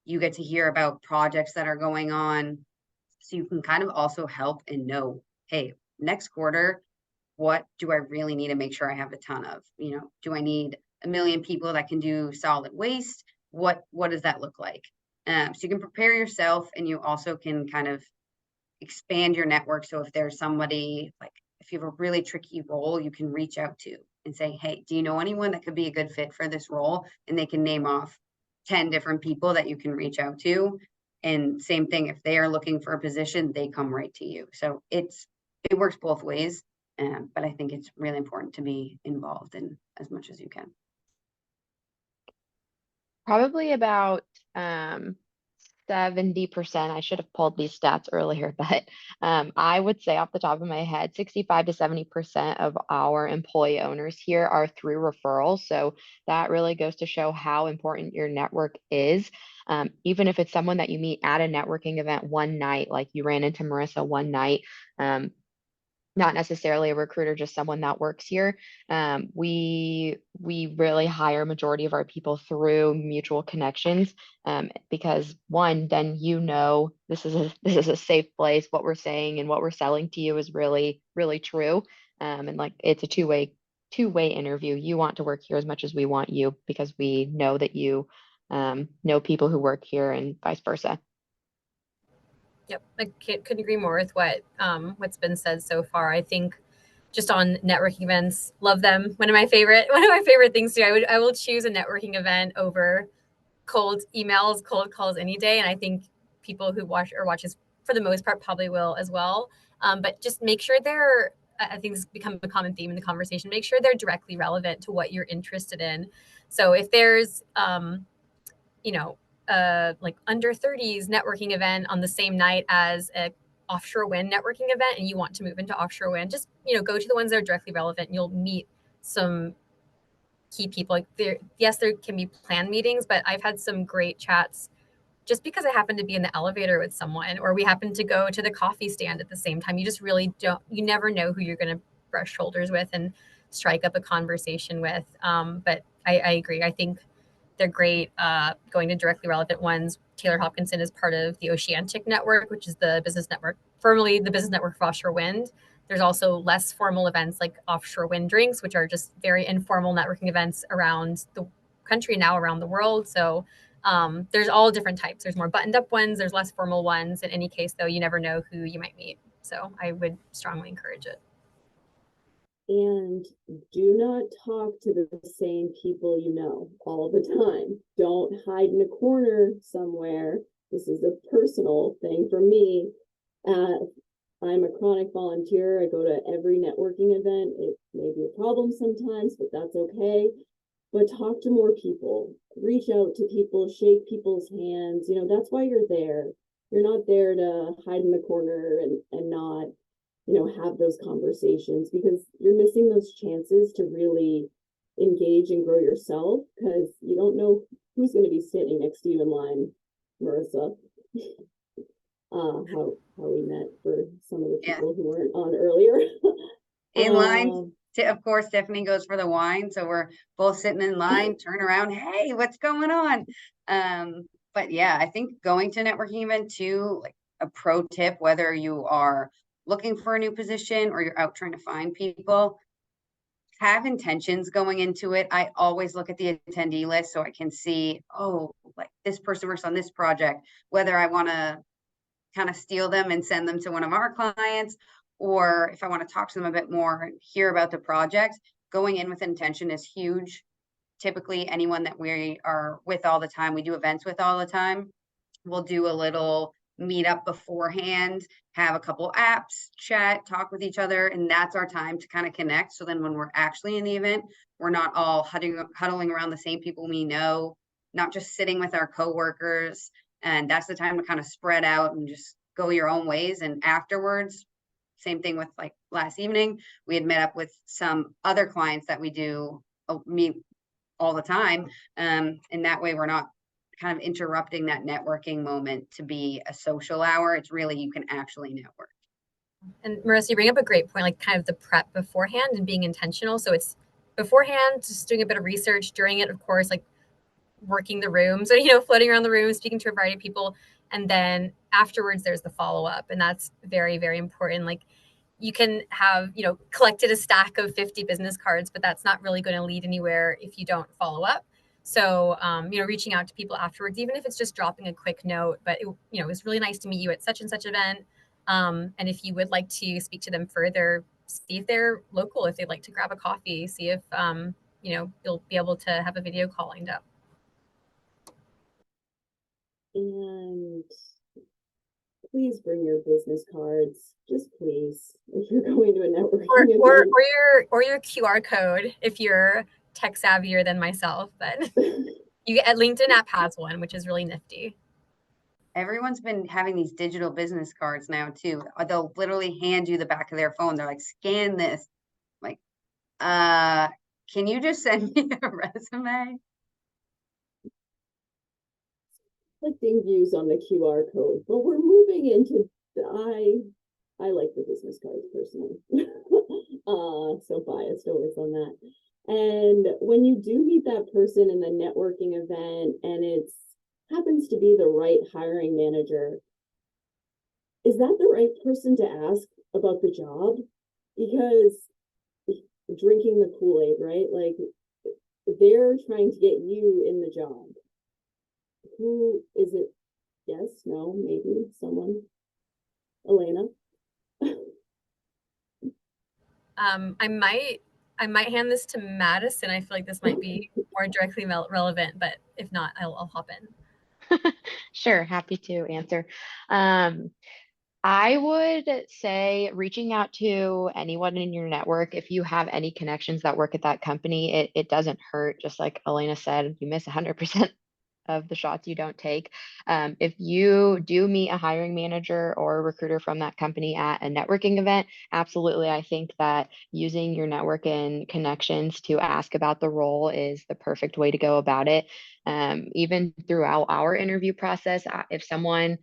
you get to hear about projects that are going on. So you can kind of also help and know, hey, next quarter, what do I really need to make sure I have a ton of? Do I need 1,000,000 people that can do solid waste? What does that look like? So you can prepare yourself, and you also can kind of expand your network. So if there's somebody, like if you have a really tricky role, you can reach out to and say, hey, do you know anyone that could be a good fit for this role? And they can name off 10 different people that you can reach out to. And same thing, if they are looking for a position, they come right to you. So it works both ways. But I think it's really important to be involved in as much as you can. Probably about 70%. I should have pulled these stats earlier, but I would say off the top of my head, 65 to 70% of our employee owners here are through referrals. So that really goes to show how important your network is. Even if it's someone that you meet at a networking event one night, like you ran into Marissa one night, not necessarily a recruiter, just someone that works here. We really hire majority of our people through mutual connections, because one, then this is a safe place. What we're saying and what we're selling to you is really true, and like it's a two-way interview. You want to work here as much as we want you, because we know that you know people who work here, and vice versa. Yep, I couldn't agree more with what's been said so far. I think just on networking events. Love them. One of my favorite things to do. I will choose a networking event over cold emails, cold calls any day. And I think people who watches for the most part probably will as well. But just make sure I think this has become a common theme in the conversation. Make sure they're directly relevant to what you're interested in. So if there's, like under 30s networking event on the same night as a offshore wind networking event, and you want to move into offshore wind, just, go to the ones that are directly relevant. And you'll meet some key people. Like there can be planned meetings, but I've had some great chats just because I happen to be in the elevator with someone, or we happen to go to the coffee stand at the same time. You just really you never know who you're going to brush shoulders with and strike up a conversation with. But I agree. I think they're great going to directly relevant ones. Taylor Hopkinson is part of the Oceanic Network, which is the business network, formerly the business network for offshore wind. There's also less formal events like offshore wind drinks, which are just very informal networking events around the country, now around the world. So there's all different types. There's more buttoned up ones, there's less formal ones. In any case, though, you never know who you might meet. So I would strongly encourage it. And do not talk to the same people all the time. Don't hide in a corner somewhere. This is a personal thing for me. I'm a chronic volunteer. I go to every networking event. It may be a problem sometimes, but that's okay. But talk to more people. Reach out to people, shake people's hands. That's why you're there. You're not there to hide in the corner and not have those conversations, because you're missing those chances to really engage and grow yourself, because you don't know who's going to be sitting next to you in line, Marissa. How we met for some of the people who weren't on earlier. In line. Of course, Stephanie goes for the wine. So we're both sitting in line, turn around. Hey, what's going on? But yeah, I think going to a networking event too, like a pro tip, whether you are looking for a new position or you're out trying to find people, have intentions going into it. I always look at the attendee list so I can see, like this person works on this project, whether I want to kind of steal them and send them to one of our clients, or if I want to talk to them a bit more and hear about the project. Going in with intention is huge. Typically, anyone that we are with all the time, we do events with all the time, we'll do a little meetup beforehand, have a couple apps, chat, talk with each other, and that's our time to kind of connect. So then when we're actually in the event, we're not all huddling around the same people we know, not just sitting with our coworkers. And that's the time to kind of spread out and just go your own ways. And afterwards, same thing with like last evening, we had met up with some other clients that we do meet all the time. And that way we're not kind of interrupting that networking moment to be a social hour. It's really, you can actually network. And Marissa, you bring up a great point, like kind of the prep beforehand and being intentional. So it's beforehand, just doing a bit of research. During it, of course, like working the room. So, floating around the room, speaking to a variety of people. And then afterwards, there's the follow-up. And that's very, very important. Like you can have, collected a stack of 50 business cards, but that's not really going to lead anywhere if you don't follow up. So, reaching out to people afterwards, even if it's just dropping a quick note, but it was really nice to meet you at such and such event. And if you would like to speak to them further, see if they're local, if they'd like to grab a coffee, see if, you'll be able to have a video call lined up. And please bring your business cards, just please, if you're going to a networking event. Or your QR code if you're tech savvier than myself. But LinkedIn app has one, which is really nifty. Everyone's been having these digital business cards now too. They'll literally hand you the back of their phone. They're like, scan this. Like, can you just send me a resume? Conflicting views on the QR code, but we're moving into I like the business cards personally. So biased always on that. And when you do meet that person in the networking event and it happens to be the right hiring manager, is that the right person to ask about the job? Because drinking the Kool-Aid, right? Like they're trying to get you in the job. Who is it? Yes, no, maybe someone. Elena. I might hand this to Madison. I feel like this might be more directly relevant, but if not, I'll hop in. Sure, happy to answer. Um, I would say reaching out to anyone in your network, if you have any connections that work at that company, it doesn't hurt. Just like Elena said, you miss 100% of the shots you don't take. If you do meet a hiring manager or a recruiter from that company at a networking event, absolutely, I think that using your network and connections to ask about the role is the perfect way to go about it. Even throughout our interview process, if someone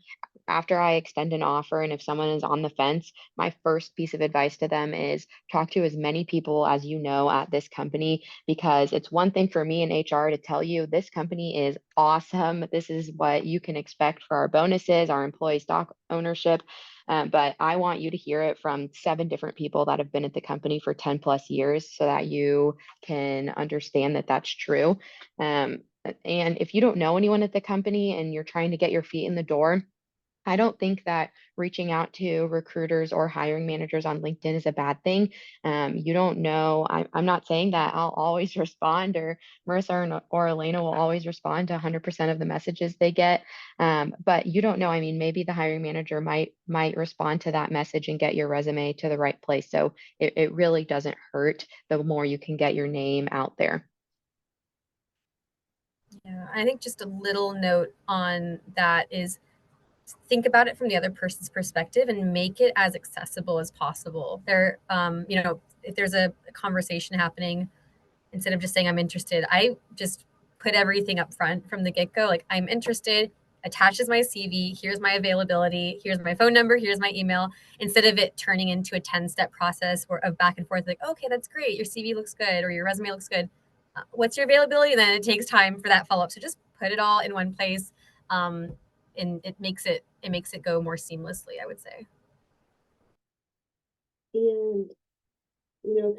after I extend an offer and if someone is on the fence, my first piece of advice to them is talk to as many people as you know at this company, because it's one thing for me in HR to tell you this company is awesome. This is what you can expect for our bonuses, our employee stock ownership. But I want you to hear it from 7 different people that have been at the company for 10 plus years so that you can understand that that's true. And if you don't know anyone at the company and you're trying to get your feet in the door, I don't think that reaching out to recruiters or hiring managers on LinkedIn is a bad thing. You don't know. I'm not saying that I'll always respond, or Marissa or Elena will always respond to 100% of the messages they get. But you don't know. I mean, maybe the hiring manager might respond to that message and get your resume to the right place. So it really doesn't hurt the more you can get your name out there. Yeah, I think just a little note on that is think about it from the other person's perspective and make it as accessible as possible. There, if there's a conversation happening, instead of just saying I'm interested, I just put everything up front from the get-go. Like, I'm interested, attaches my CV, here's my availability, here's my phone number, here's my email, instead of it turning into a 10-step process of back and forth, like, okay, that's great, your CV looks good or your resume looks good. What's your availability? And then it takes time for that follow-up. So just put it all in one place. And it makes it go more seamlessly, I would say. And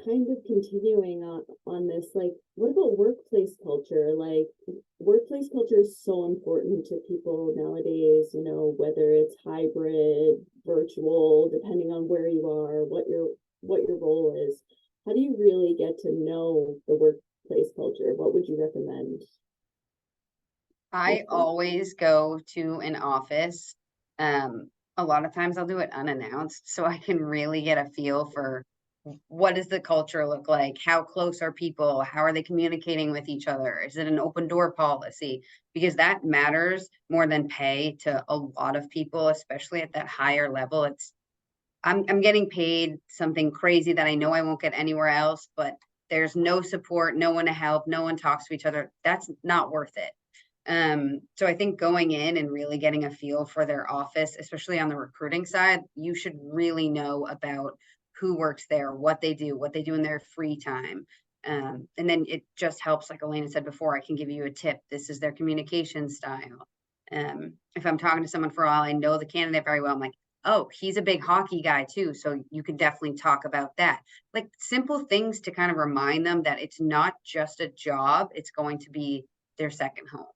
kind of continuing on this, like, what about workplace culture? Like, workplace culture is so important to people nowadays, whether it's hybrid, virtual, depending on where you are, what your role is. How do you really get to know the workplace culture? What would you recommend? I always go to an office. A lot of times I'll do it unannounced so I can really get a feel for what does the culture look like? How close are people? How are they communicating with each other? Is it an open door policy? Because that matters more than pay to a lot of people, especially at that higher level. I'm getting paid something crazy that I know I won't get anywhere else, but there's no support, no one to help, no one talks to each other. That's not worth it. So I think going in and really getting a feel for their office, especially on the recruiting side, you should really know about who works there, what they do in their free time. And then it just helps, like Elena said before, I can give you a tip. This is their communication style. If I'm talking to someone for a while, I know the candidate very well. I'm like, oh, he's a big hockey guy too. So you could definitely talk about that. Like simple things to kind of remind them that it's not just a job, it's going to be their second home.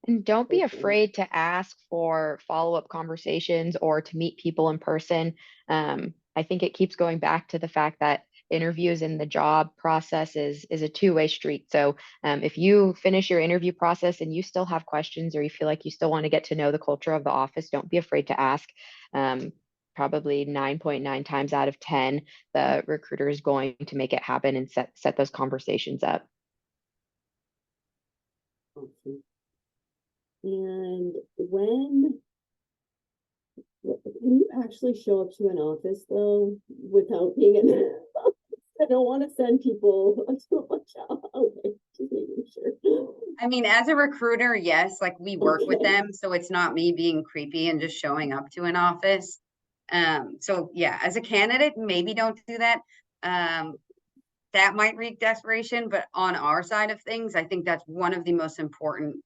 And don't be Okay. afraid to ask for follow-up conversations or to meet people in person. I think it keeps going back to the fact that interviews in the job process is a two-way street. So if you finish your interview process and you still have questions or you feel like you still want to get to know the culture of the office, don't be afraid to ask. Probably 9.9 times out of 10, the recruiter is going to make it happen and set those conversations up. Awesome. And when can you actually show up to an office though without being in an office? I don't want to send people to a bunch of okay, just making sure. I mean, as a recruiter, yes, like we work with Okay. them, so it's not me being creepy and just showing up to an office. So yeah, as a candidate, maybe don't do that. That might reek desperation, but on our side of things, I think that's one of the most important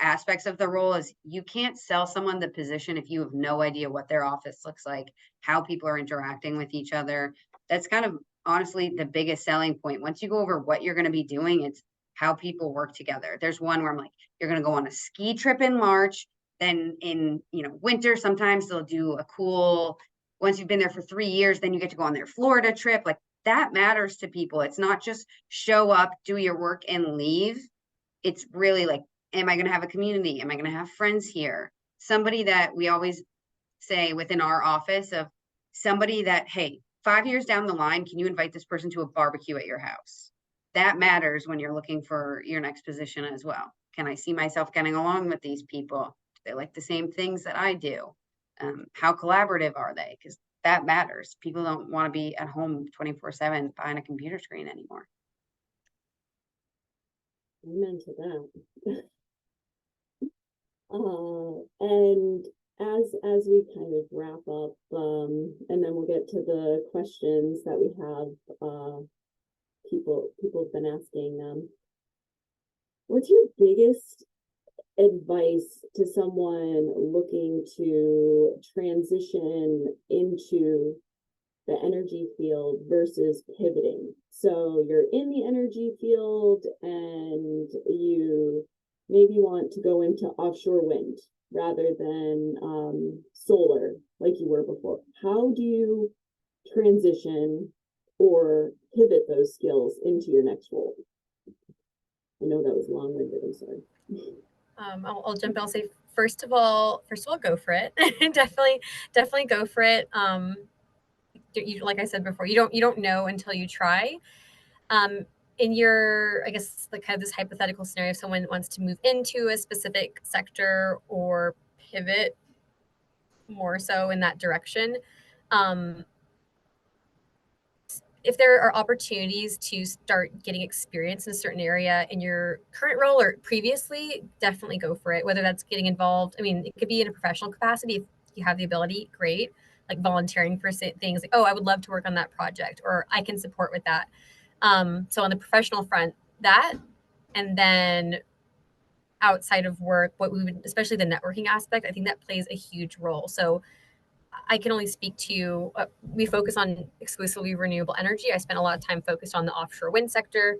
aspects of the role is you can't sell someone the position if you have no idea what their office looks like, how people are interacting with each other. That's kind of honestly the biggest selling point. Once you go over what you're going to be doing, it's how people work together. There's one where I'm like, you're going to go on a ski trip in March, then in winter sometimes they'll do a cool once you've been there for 3 years, then you get to go on their Florida trip. Like that matters to people. It's not just show up, do your work and leave. It's really like, am I going to have a community? Am I going to have friends here? Somebody that we always say within our office of somebody that, hey, 5 years down the line, can you invite this person to a barbecue at your house? That matters when you're looking for your next position as well. Can I see myself getting along with these people? Do they like the same things that I do? How collaborative are they? Because that matters. People don't want to be at home 24/7 behind a computer screen anymore. Amen to that. And as we kind of wrap up, and then we'll get to the questions that we have, people have been asking. What's your biggest advice to someone looking to transition into the energy field versus pivoting? So you're in the energy field and you maybe want to go into offshore wind rather than solar like you were before. How do you transition or pivot those skills into your next role? I know that was long-winded, I'm sorry. I'll jump in. I'll say first of all, go for it. definitely go for it. Like I said before, you don't know until you try. In your, I guess, like kind of this hypothetical scenario, if someone wants to move into a specific sector or pivot more so in that direction, if there are opportunities to start getting experience in a certain area in your current role or previously, definitely go for it. Whether that's getting involved, I mean, it could be in a professional capacity if you have the ability, great. Like volunteering for things like, oh, I would love to work on that project, or I can support with that. So on the professional front, that, and then outside of work, what we would, especially the networking aspect, I think that plays a huge role. So I can only speak to, we focus on exclusively renewable energy. I spent a lot of time focused on the offshore wind sector.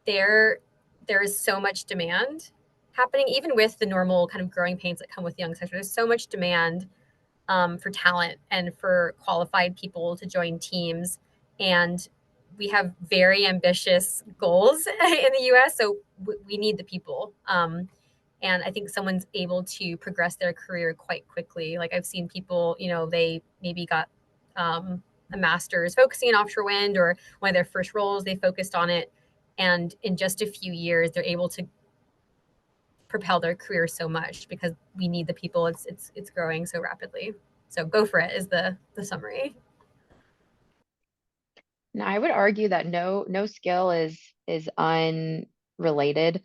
There is so much demand happening, even with the normal kind of growing pains that come with the young sector. There's so much demand for talent and for qualified people to join teams. And we have very ambitious goals in the US. So we need the people. And I think someone's able to progress their career quite quickly. Like I've seen people, they maybe got a master's focusing in offshore wind, or one of their first roles, they focused on it. And in just a few years, they're able to propel their career so much because we need the people. It's growing so rapidly. So go for it is the summary. Now, I would argue that no skill is unrelated.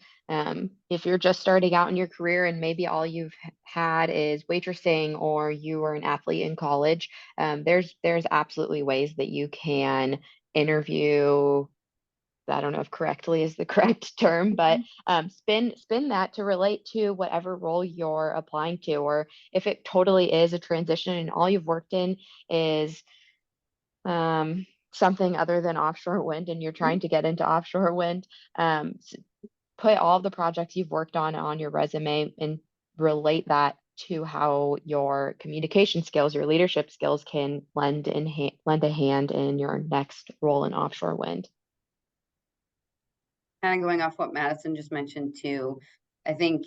If you're just starting out in your career and maybe all you've had is waitressing or you were an athlete in college, there's absolutely ways that you can interview. I don't know if correctly is the correct term, but spin that to relate to whatever role you're applying to, or if it totally is a transition and all you've worked in is something other than offshore wind and you're trying to get into offshore wind, put all the projects you've worked on your resume and relate that to how your communication skills, your leadership skills can lend a hand in your next role in offshore wind. Kind of going off what Madison just mentioned too, I think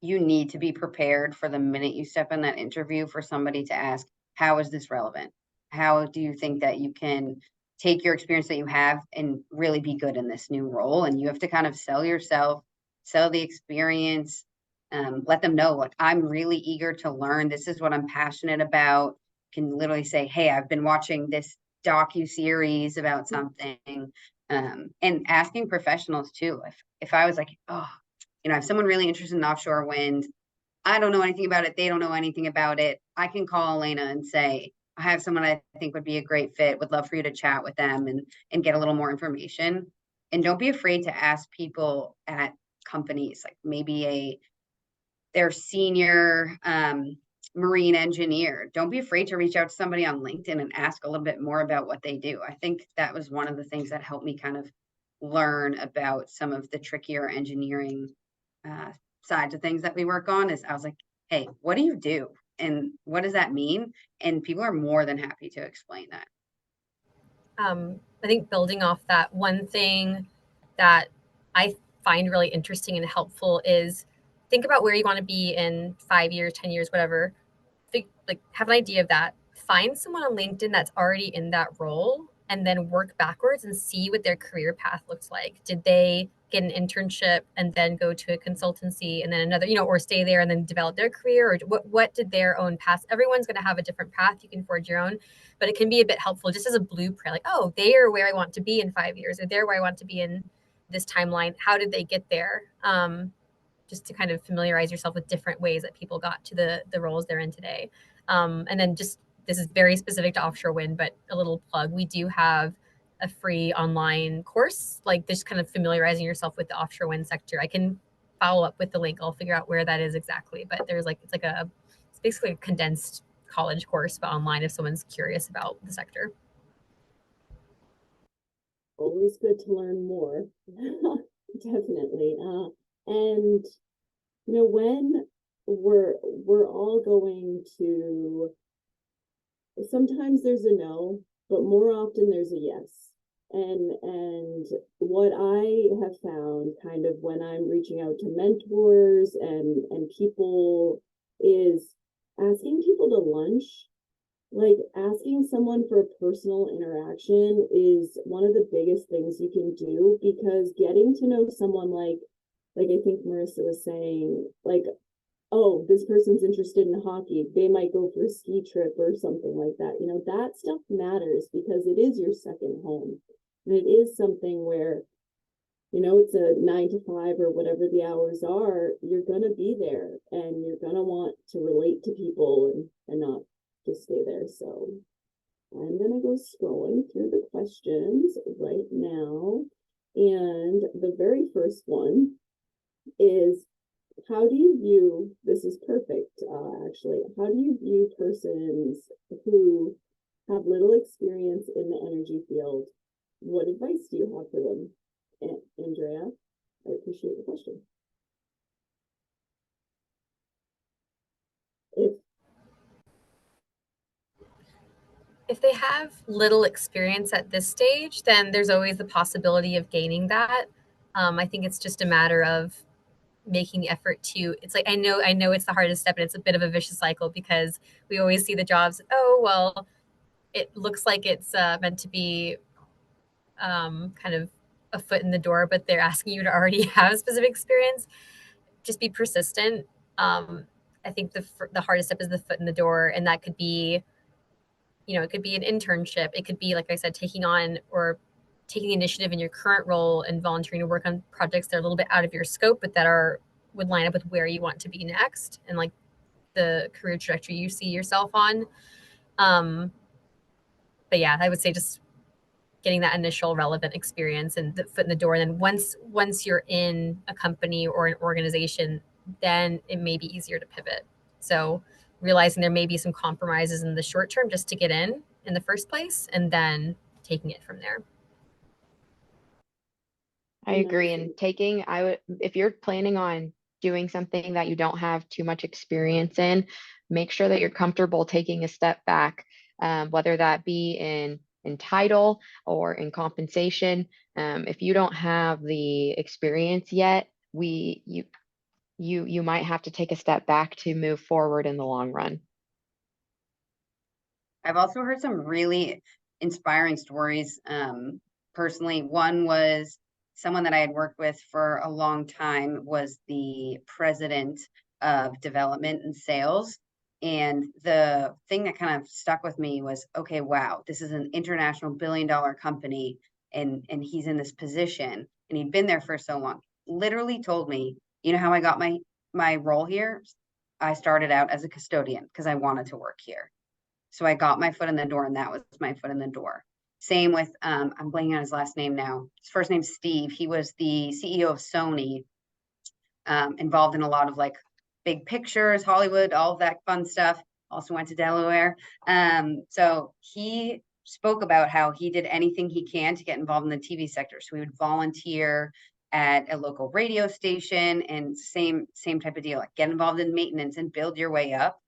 you need to be prepared for the minute you step in that interview for somebody to ask, how is this relevant? How do you think that you can take your experience that you have and really be good in this new role? And you have to kind of sell yourself, sell the experience, let them know, like, I'm really eager to learn. This is what I'm passionate about. Can literally say, hey, I've been watching this docu-series about something. And asking professionals too. If I was like, oh, I have someone really interested in offshore wind, I don't know anything about it, they don't know anything about it, I can call Elena and say, I have someone I think would be a great fit, would love for you to chat with them and get a little more information. And don't be afraid to ask people at companies, like maybe their senior marine engineer. Don't be afraid to reach out to somebody on LinkedIn and ask a little bit more about what they do. I think that was one of the things that helped me kind of learn about some of the trickier engineering sides of things that we work on. Is I was like, hey, what do you do? And what does that mean? And people are more than happy to explain that. I think building off that, one thing that I find really interesting and helpful is think about where you want to be in 5 years, 10 years, whatever. Like have an idea of that. Find someone on LinkedIn that's already in that role and then work backwards and see what their career path looks like. Did they get an internship and then go to a consultancy and then another, or stay there and then develop their career? Or what did their own path? Everyone's going to have a different path. You can forge your own, but it can be a bit helpful just as a blueprint. Like, oh, they are where I want to be in 5 years, or they're where I want to be in this timeline. How did they get there? Just to kind of familiarize yourself with different ways that people got to the roles they're in today. And then just, this is very specific to offshore wind, but a little plug, we do have a free online course, like just kind of familiarizing yourself with the offshore wind sector. I can follow up with the link. I'll figure out where that is exactly, but there's it's basically a condensed college course, but online if someone's curious about the sector. Always good to learn more. Definitely. And when we're all going to, sometimes there's a no, but more often there's a yes. And what I have found kind of when I'm reaching out to mentors and people is asking people to lunch. Like asking someone for a personal interaction is one of the biggest things you can do, because getting to know someone like I think Marissa was saying, like, oh, this person's interested in hockey, they might go for a ski trip or something like that. That stuff matters because it is your second home. And it is something where, it's a 9 to 5 or whatever the hours are, you're going to be there and you're going to want to relate to people and not just stay there. So I'm going to go scrolling through the questions right now. And the very first one is, how do you view, this is perfect, actually, how do you view persons who have little experience in the energy field? What advice do you have for them? Andrea, I appreciate the question. If they have little experience at this stage, then there's always the possibility of gaining that. I think it's just a matter of making the effort to, it's like, I know it's the hardest step, and it's a bit of a vicious cycle because we always see the jobs, oh, well, it looks like it's meant to be kind of a foot in the door, but they're asking you to already have specific experience. Just be persistent. I think the hardest step is the foot in the door, and that could be, it could be an internship. It could be, like I said, taking the initiative in your current role and volunteering to work on projects that are a little bit out of your scope, but that would line up with where you want to be next and like the career trajectory you see yourself on. But yeah, I would say just getting that initial relevant experience and the foot in the door. And then once you're in a company or an organization, then it may be easier to pivot. So realizing there may be some compromises in the short term just to get in the first place, and then taking it from there. I agree. And if you're planning on doing something that you don't have too much experience in, make sure that you're comfortable taking a step back, whether that be in title or in compensation. If you don't have the experience yet, you might have to take a step back to move forward in the long run. I've also heard some really inspiring stories. Personally, one was someone that I had worked with for a long time was the president of development and sales. And the thing that kind of stuck with me was, okay, wow, this is an international billion-dollar company, and he's in this position, and he'd been there for so long. Literally told me, you know how I got my role here? I started out as a custodian because I wanted to work here. So I got my foot in the door, and that was my foot in the door. Same with, I'm blanking on his last name now. His first name's Steve. He was the CEO of Sony, involved in a lot of like big pictures, Hollywood, all of that fun stuff. Also went to Delaware. So he spoke about how he did anything he can to get involved in the TV sector. So he would volunteer at a local radio station, and same type of deal, like get involved in maintenance and build your way up.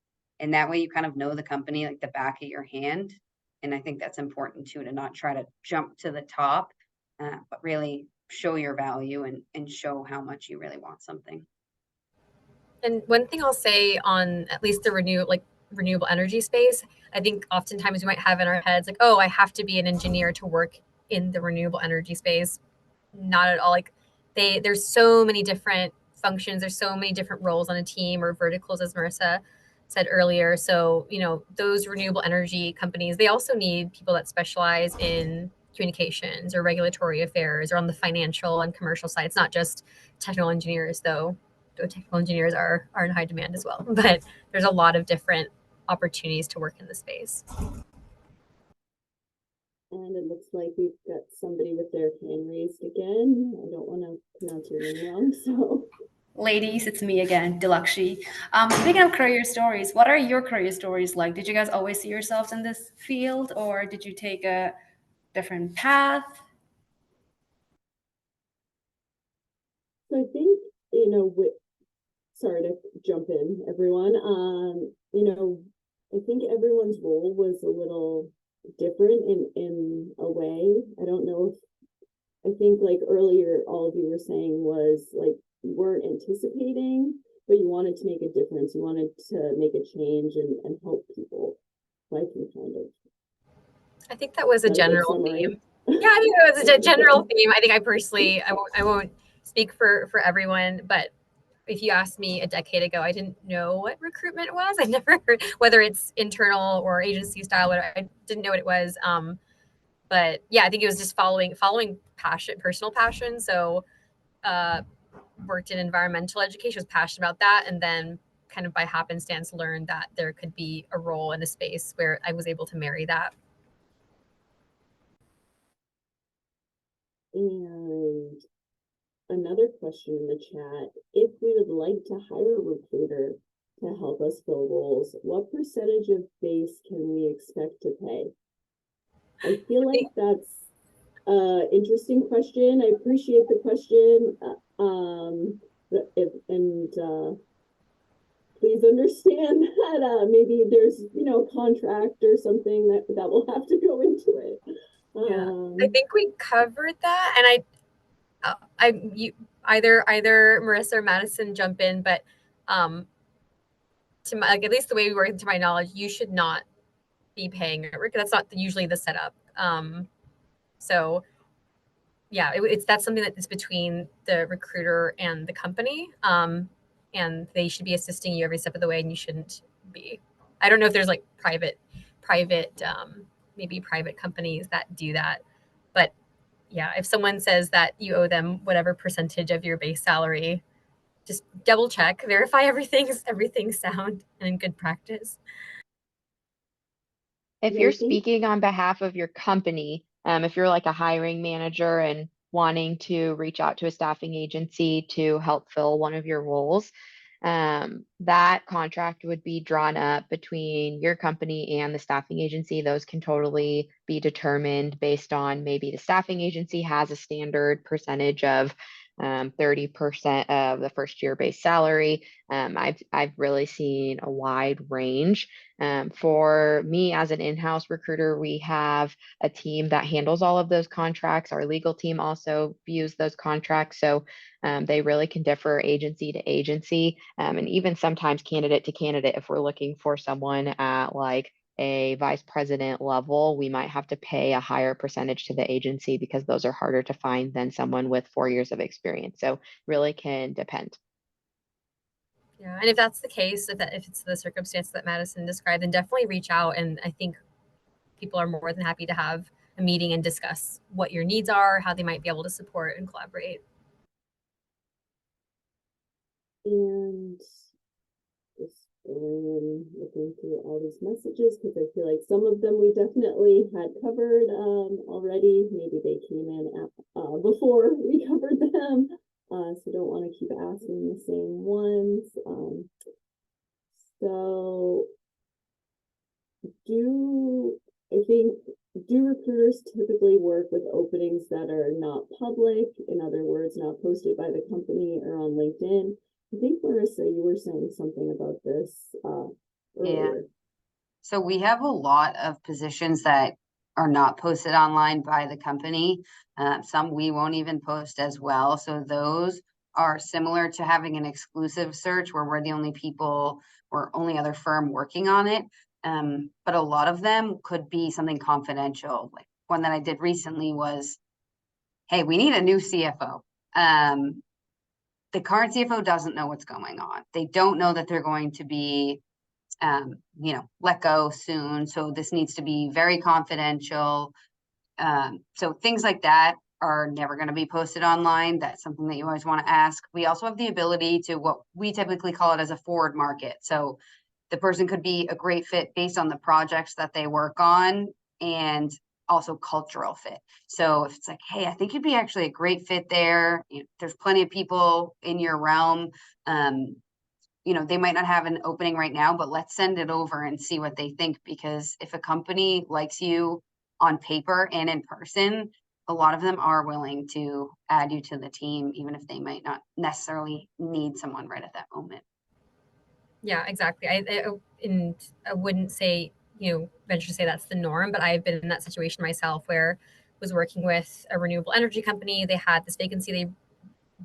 And that way you kind of know the company like the back of your hand. And I think that's important too, to not try to jump to the top, but really show your value and show how much you really want something. And one thing I'll say on at least the renewable energy space, I think oftentimes we might have in our heads like, oh, I have to be an engineer to work in the renewable energy space. Not at all. Like there's so many different functions, there's so many different roles on a team or verticals, as Marissa said earlier. So, those renewable energy companies, they also need people that specialize in communications or regulatory affairs or on the financial and commercial side. It's not just technical engineers, though technical engineers are in high demand as well. But there's a lot of different opportunities to work in the space. And it looks like we've got somebody with their hand raised again. I don't want to pronounce your name wrong, so. Ladies, it's me again, Dilakshi. Speaking of career stories, what are your career stories like? Did you guys always see yourselves in this field, or did you take a different path? So I think, sorry to jump in, everyone. I think everyone's role was a little different in a way. I don't know if, I think like earlier, all of you were saying was like, you weren't anticipating, but you wanted to make a difference. You wanted to make a change and help people. So I can I think that was a general theme. Yeah, I think it was a general theme. I think I won't speak for everyone, but if you asked me a decade ago, I didn't know what recruitment was. I never heard, whether it's internal or agency style, I didn't know what it was. But yeah, I think it was just following passion, personal passion. So worked in environmental education, was passionate about that, and then kind of by happenstance learned that there could be a role in a space where I was able to marry that. And another question in the chat, if we would like to hire a recruiter to help us fill roles, what percentage of base can we expect to pay? I feel like that's an interesting question. I appreciate the question. Please understand that maybe there's, contract or something that will have to go into it. I think we covered that, and either Marissa or Madison jump in, but to my, at least the way we work, to my knowledge, you should not be paying a recruiter. That's not usually the setup. So yeah, that's something that is between the recruiter and the company. And they should be assisting you every step of the way, and you shouldn't be. I don't know if there's like private, maybe private companies that do that, but yeah, if someone says that you owe them whatever percentage of your base salary, just double check, verify everything's sound and in good practice. If you're speaking on behalf of your company, if you're like a hiring manager and wanting to reach out to a staffing agency to help fill one of your roles, that contract would be drawn up between your company and the staffing agency. Those can totally be determined based on maybe the staffing agency has a standard percentage of 30% of the first year base salary. I've really seen a wide range. For me as an in-house recruiter, we have a team that handles all of those contracts. Our legal team also views those contracts. So they really can differ agency to agency, and even sometimes candidate to candidate. If we're looking for someone at like a vice president level, we might have to pay a higher percentage to the agency because those are harder to find than someone with 4 years of experience. So really can depend. Yeah, and if that's the case, if it's the circumstance that Madison described, then definitely reach out. And I think people are more than happy to have a meeting and discuss what your needs are, how they might be able to support and collaborate. And just looking through all these messages, because I feel like some of them we definitely had covered already. Maybe they came in before we covered them. So don't want to keep asking the same ones. So do recruiters typically work with openings that are not public? In other words, not posted by the company or on LinkedIn? I think, Marissa, you were saying something about this earlier. So we have a lot of positions that are not posted online by the company. Some we won't even post as well. So those are similar to having an exclusive search where we're the only people or only other firm working on it. But a lot of them could be something confidential. Like one that I did recently was, hey, we need a new CFO. The current CFO doesn't know what's going on. They don't know that they're going to be let go soon. So this needs to be very confidential. So things like that are never going to be posted online. That's something that you always want to ask. We also have the ability to what we typically call it as a forward market. So the person could be a great fit based on the projects that they work on and also cultural fit. So if it's like, hey, I think you'd be actually a great fit there. There's plenty of people in your realm. They might not have an opening right now, but let's send it over and see what they think. Because if a company likes you on paper and in person, a lot of them are willing to add you to the team, even if they might not necessarily need someone right at that moment. Yeah, exactly. And I wouldn't say, venture to say that's the norm, but I've been in that situation myself where I was working with a renewable energy company. They had this vacancy, they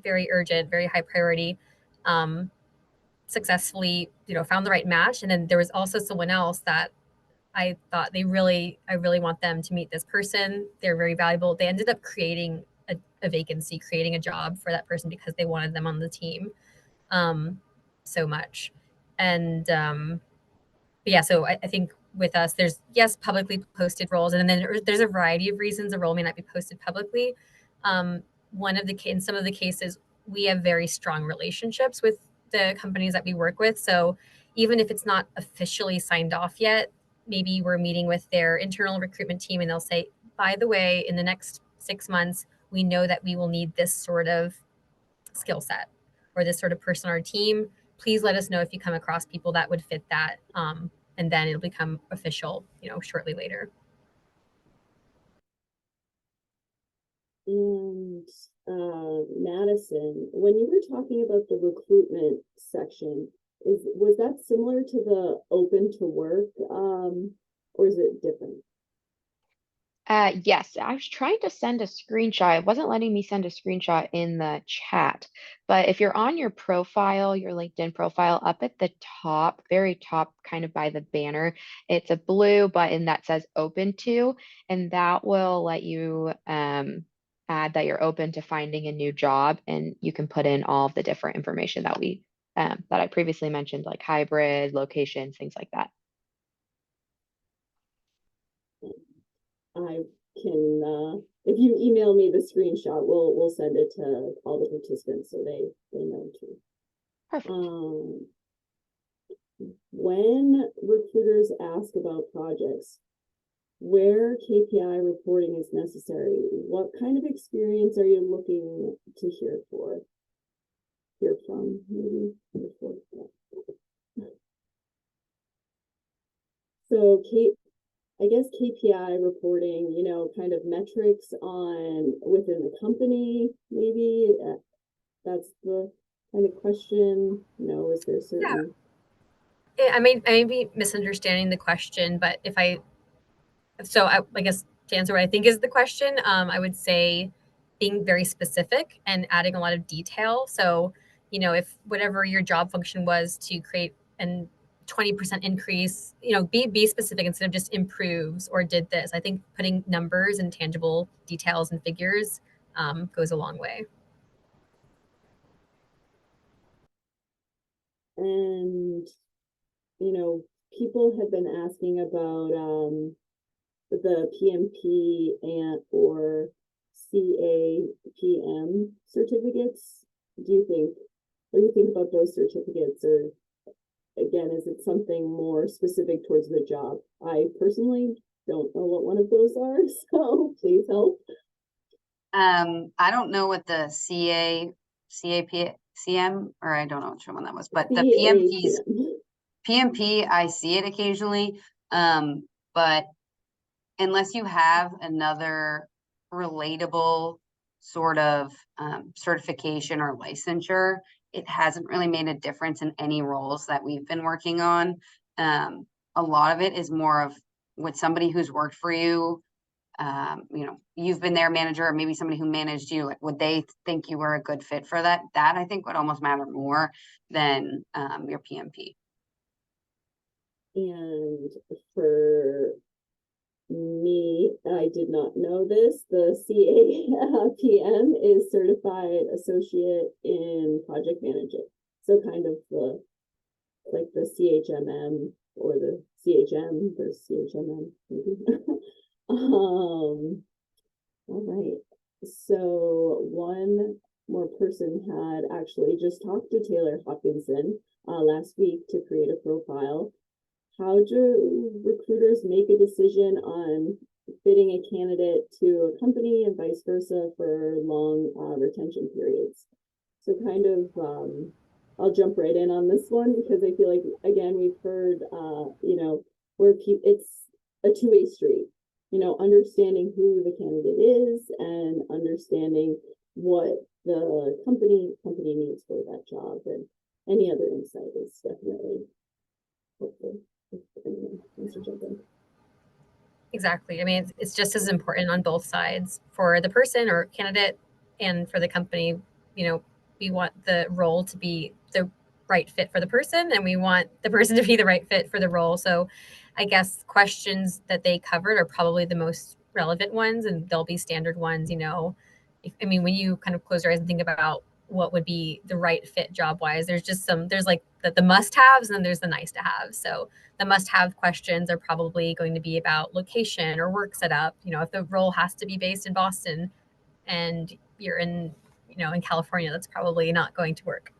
very urgent, very high priority. Successfully, found the right match. And then there was also someone else that I thought I really want them to meet this person. They're very valuable. They ended up creating a vacancy, creating a job for that person because they wanted them on the team so much. And but yeah, so I think with us, there's publicly posted roles, and then there's a variety of reasons a role may not be posted publicly. In some of the cases, we have very strong relationships with the companies that we work with. So even if it's not officially signed off yet, maybe we're meeting with their internal recruitment team and they'll say, by the way, in the next 6 months, we know that we will need this sort of skill set or this sort of person on our team. Please let us know if you come across people that would fit that. And then it'll become official, shortly later. And Madison, when you were talking about the recruitment section, was that similar to the open to work, or is it different? Yes, I was trying to send a screenshot. It wasn't letting me send a screenshot in the chat. But if you're on your profile, your LinkedIn profile, up at the top, very top, kind of by the banner, it's a blue button that says open to, and that will let you add that you're open to finding a new job, and you can put in all of the different information that I previously mentioned, like hybrid, locations, things like that. I can, if you email me the screenshot, we'll send it to all the participants so they know too. Perfect. When recruiters ask about projects, where KPI reporting is necessary, what kind of experience are you looking to hear from? Maybe before that. So I guess KPI reporting, kind of metrics within the company, maybe that's the kind of question. Is there certain? Yeah. I may be misunderstanding the question, but I guess to answer what I think is the question, I would say being very specific and adding a lot of detail. So, if whatever your job function was to create an 20% increase, be specific instead of just improves or did this. I think putting numbers and tangible details and figures goes a long way. And, people have been asking about the PMP or CAPM certificates. What do you think about those certificates? Or again, is it something more specific towards the job? I personally don't know what one of those are, so please help. I don't know what the CAPM, or I don't know which one that was, but the PMP, I see it occasionally. But unless you have another relatable sort of certification or licensure, it hasn't really made a difference in any roles that we've been working on. A lot of it is more of with somebody who's worked for you, you know, you've been their manager, or maybe somebody who managed you, like, would they think you were a good fit for that? That I think would almost matter more than your PMP. And for me, I did not know this. The CAPM is Certified Associate in Project Management. So kind of the like the CHMM or the CHM versus CHMM maybe. All right. So one more person had actually just talked to Taylor Hopkinson last week to create a profile. How do recruiters make a decision on fitting a candidate to a company and vice versa for long retention periods? So kind of, I'll jump right in on this one because I feel like, again, we've heard, you know, where it's a two-way street, you know, understanding who the candidate is and understanding what the company needs for that job, and any other insight is definitely helpful. Exactly. I mean, it's just as important on both sides for the person or candidate and for the company. You know, we want the role to be the right fit for the person, and we want the person to be the right fit for the role. So I guess questions that they covered are probably the most relevant ones, and they'll be standard ones. You know, I mean, when you kind of close your eyes and think about what would be the right fit job wise, there's like the must haves and then there's the nice to have. So the must have questions are probably going to be about location or work setup. You know, if the role has to be based in Boston and you're in, you know, in California, that's probably not going to work.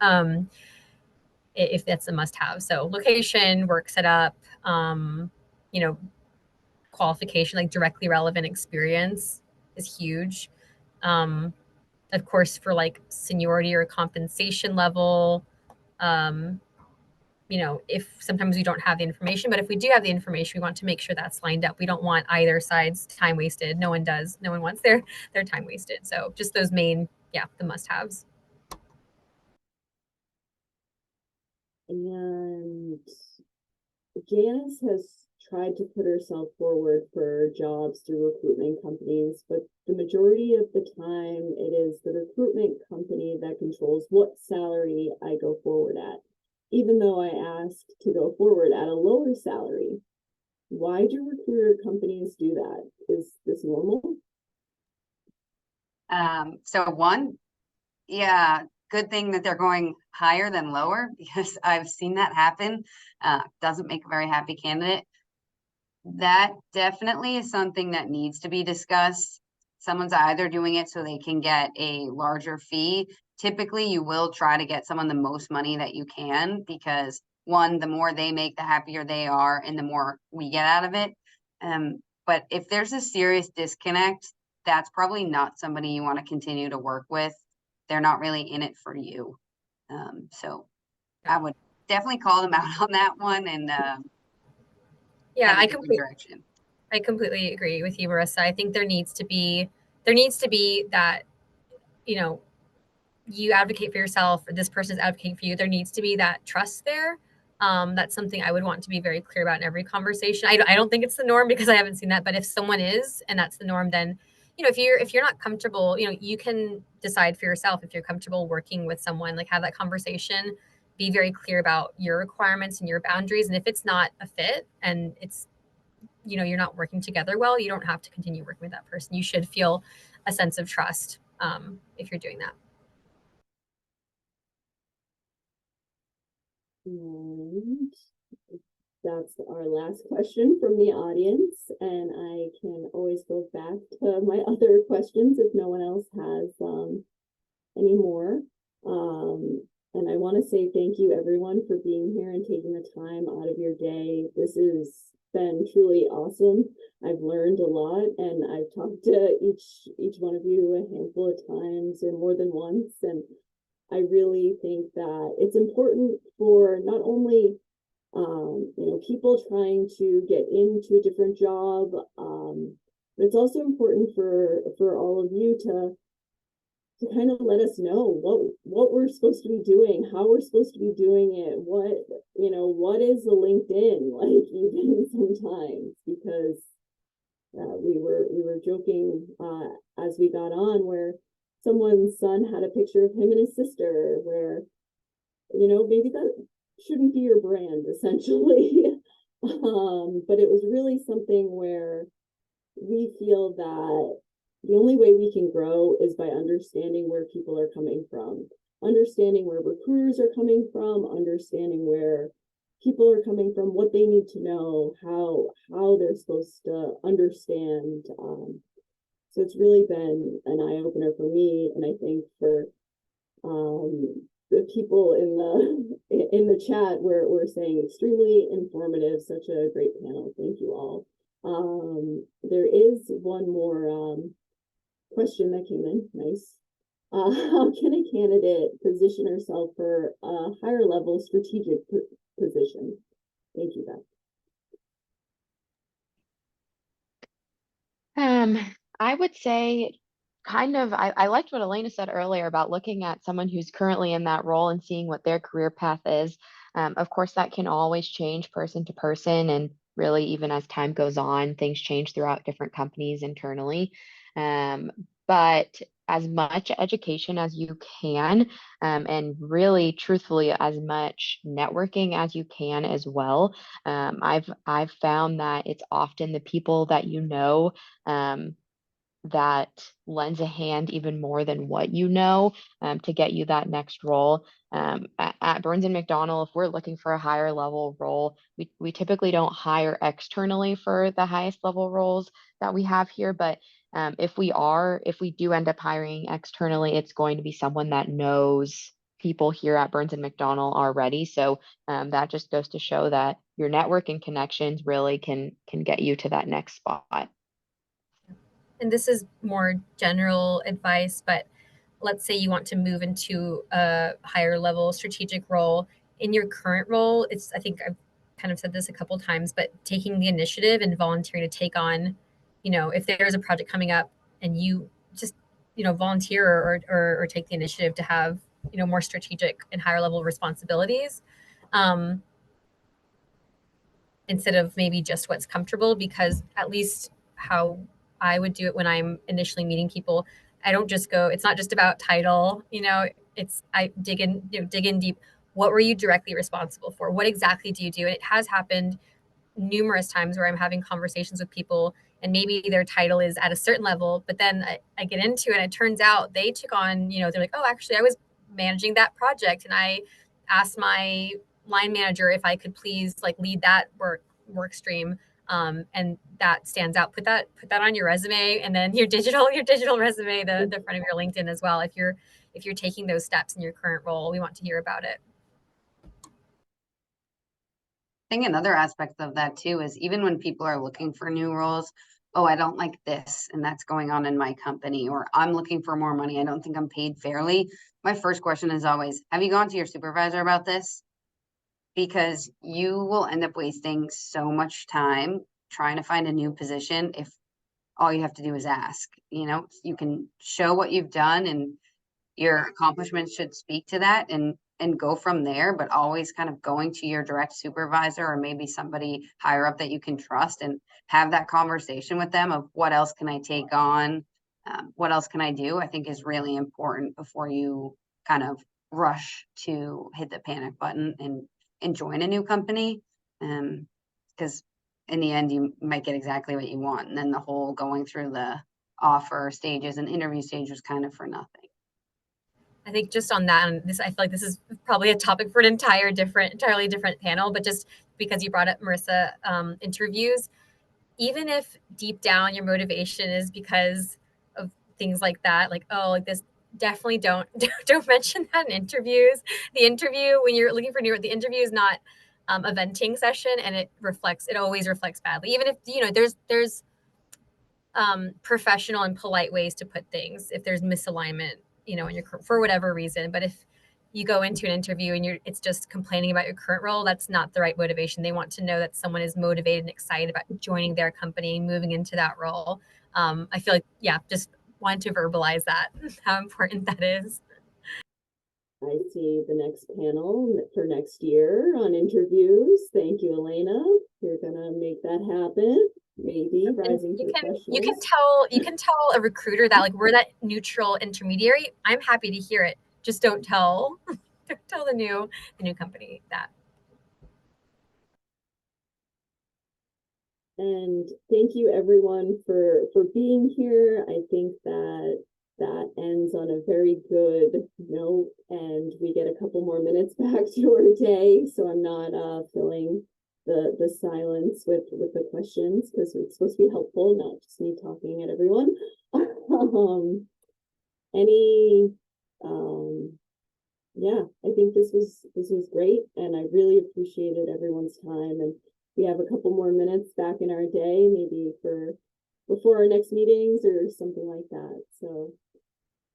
If that's a must have. So location, work setup, you know, qualification, like directly relevant experience is huge. Of course, for like seniority or compensation level, you know, if sometimes we don't have the information, but if we do have the information, we want to make sure that's lined up. We don't want either side's time wasted. No one does. No one wants their time wasted. So just those main, yeah, the must-haves. And Janice has tried to put herself forward for jobs through recruitment companies, but the majority of the time it is the recruitment company that controls what salary I go forward at. Even though I asked to go forward at a lower salary, why do recruiter companies do that? Is this normal? So one, yeah, good thing that they're going higher than lower, because I've seen that happen. Doesn't make a very happy candidate. That definitely is something that needs to be discussed. Someone's either doing it so they can get a larger fee. Typically, you will try to get someone the most money that you can, because one, the more they make, the happier they are, and the more we get out of it. But if there's a serious disconnect, that's probably not somebody you want to continue to work with. They're not really in it for you. So I would definitely call them out on that one, and Yeah, I completely agree with you, Marissa. I think there needs to be that, you know, you advocate for yourself, or this person is advocating for you. There needs to be that trust there. That's something I would want to be very clear about in every conversation. I don't think it's the norm because I haven't seen that, but if someone is, and that's the norm, then, you know, if you're not comfortable, you know, you can decide for yourself if you're comfortable working with someone, like have that conversation, be very clear about your requirements and your boundaries. And if it's not a fit and it's, you know, you're not working together well, you don't have to continue working with that person. You should feel a sense of trust if you're doing that. And that's our last question from the audience, and I can always go back to my other questions if no one else has any more. And I want to say thank you everyone for being here and taking the time out of your day. This has been truly awesome. I've learned a lot, and I've talked to each one of you a handful of times or more than once, and I really think that it's important for not only you know, people trying to get into a different job, but it's also important for all of you to to kind of let us know what we're supposed to be doing, how we're supposed to be doing it, what is the LinkedIn like, even sometimes, because we were joking as we got on, where someone's son had a picture of him and his sister, where maybe that shouldn't be your brand, essentially. But it was really something where we feel that the only way we can grow is by understanding where people are coming from, understanding where recruiters are coming from, understanding where people are coming from, what they need to know, how they're supposed to understand. So it's really been an eye-opener for me, and I think for the people in the chat, we're saying extremely informative, such a great panel. Thank you all. There is one more question that came in. Nice. How can a candidate position herself for a higher level strategic position? Thank you, Beth. I would say I liked what Elena said earlier about looking at someone who's currently in that role and seeing what their career path is. Of course, that can always change person to person, and really, even as time goes on, things change throughout different companies internally. But as much education as you can, and really, truthfully, as much networking as you can as well. I've found that it's often the people that that lends a hand even more than what to get you that next role. At Burns and McDonnell, if we're looking for a higher level role, we typically don't hire externally for the highest level roles that we have here. But if we do end up hiring externally, it's going to be someone that knows people here at Burns and McDonnell already. So that just goes to show that your network and connections really can get you to that next spot. And this is more general advice, but let's say you want to move into a higher level strategic role. In your current role, I think I've kind of said this a couple of times, but taking the initiative and volunteering to take on, if there's a project coming up and you just, volunteer or take the initiative to have, more strategic and higher level responsibilities. Instead of maybe just what's comfortable, because at least how I would do it when I'm initially meeting people, I don't just go, it's not just about title, I dig in deep. What were you directly responsible for? What exactly do you do? And it has happened numerous times where I'm having conversations with people and maybe their title is at a certain level, but then I get into it and it turns out they took on, they're like, oh, actually I was managing that project and I asked my line manager if I could please lead that work stream. And that stands out. Put that on your resume, and then your digital resume, the front of your LinkedIn as well. If you're taking those steps in your current role, we want to hear about it. I think another aspect of that too is even when people are looking for new roles, oh, I don't like this and that's going on in my company, or I'm looking for more money, I don't think I'm paid fairly. My first question is always, have you gone to your supervisor about this? Because you will end up wasting so much time trying to find a new position if all you have to do is ask. You can show what you've done and your accomplishments should speak to that and go from there, but always kind of going to your direct supervisor or maybe somebody higher up that you can trust and have that conversation with them of what else can I take on? What else can I do? I think is really important before you kind of rush to hit the panic button and join a new company. Because in the end, you might get exactly what you want. And then the whole going through the offer stages and interview stage was kind of for nothing. I think just on that, and I feel like this is probably a topic for an entirely different panel, but just because you brought up, Marissa, interviews, even if deep down your motivation is because of things like that, this, definitely don't mention that in interviews. The interview, when you're looking for the interview is not a venting session, and it always reflects badly. Even if, there's professional and polite ways to put things if there's misalignment, for whatever reason. But if you go into an interview and it's just complaining about your current role, that's not the right motivation. They want to know that someone is motivated and excited about joining their company, moving into that role. I feel like, just wanted to verbalize that, how important that is. I see the next panel for next year on interviews. Thank you, Elena. You're gonna make that happen. Maybe rising professionals. You can tell a recruiter that like we're that neutral intermediary. I'm happy to hear it. Just don't tell the new company that. And thank you everyone for being here. I think that ends on a very good note, and we get a couple more minutes back to our day, so I'm not filling the silence with the questions, because it's supposed to be helpful, not just me talking at everyone. Yeah, I think this was great, and I really appreciated everyone's time. And we have a couple more minutes back in our day, maybe for before our next meetings or something like that. So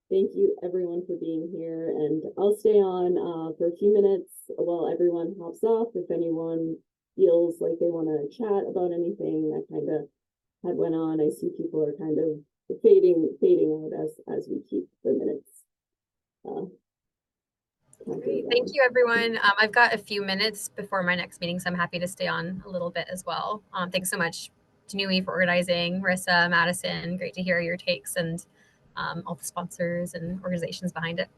thank you everyone for being here, and I'll stay on for a few minutes while everyone hops off. If anyone feels like they want to chat about anything that kind of had went on, I see people are kind of fading out as we keep the minutes. Great. Thank you, everyone. I've got a few minutes before my next meeting, so I'm happy to stay on a little bit as well. Thanks so much to NEWIEE for organizing. Marissa, Madison, great to hear your takes, and all the sponsors and organizations behind it.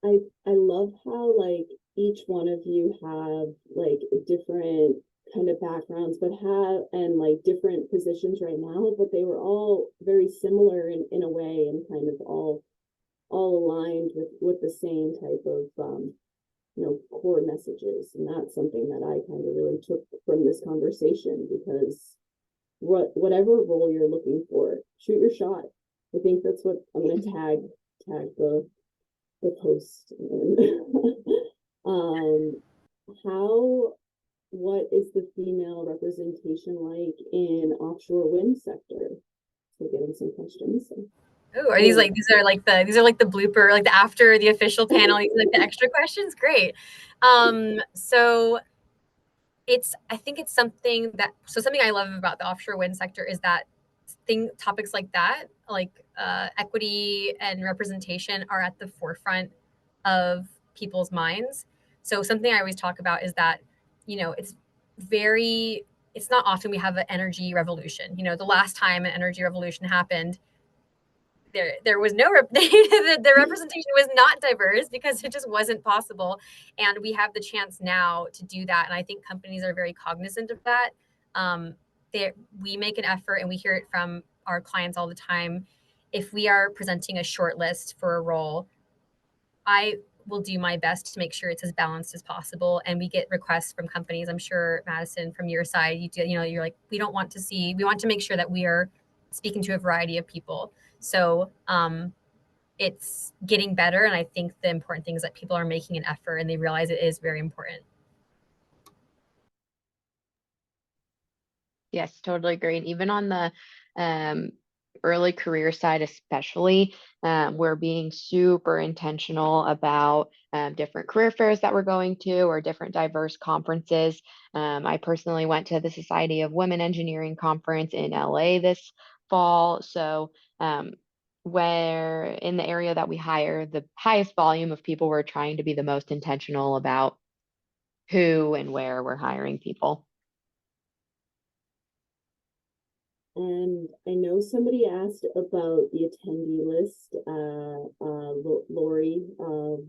I love how like each one of you have like different kind of backgrounds, but like different positions right now, but they were all very similar in a way, and kind of all aligned with the same type of core messages. And that's something that I kind of really took from this conversation, because whatever role you're looking for, shoot your shot. I think that's what I'm going to tag the post. What is the female representation like in offshore wind sector? So getting some questions. Oh, are these like these are like the blooper, like the after the official panel, like the extra questions? Great. So I think it's something I love about the offshore wind sector is that topics like that, like equity and representation, are at the forefront of people's minds. So something I always talk about is that, it's not often we have an energy revolution. The last time an energy revolution happened, there was no the representation was not diverse, because it just wasn't possible, and we have the chance now to do that. And I think companies are very cognizant of that. We make an effort, and we hear it from our clients all the time. If we are presenting a short list for a role, I will do my best to make sure it's as balanced as possible. And we get requests from companies. I'm sure, Madison, from your side, you're like, we want to make sure that we are speaking to a variety of people. So it's getting better. And I think the important thing is that people are making an effort, and they realize it is very important. Yes, totally agree. And even on the early career side, especially, we're being super intentional about different career fairs that we're going to, or different diverse conferences. I personally went to the Society of Women Engineering conference in LA this fall. So where in the area that we hire the highest volume of people, we're trying to be the most intentional about who and where we're hiring people. And I know somebody asked about the attendee list. Lori,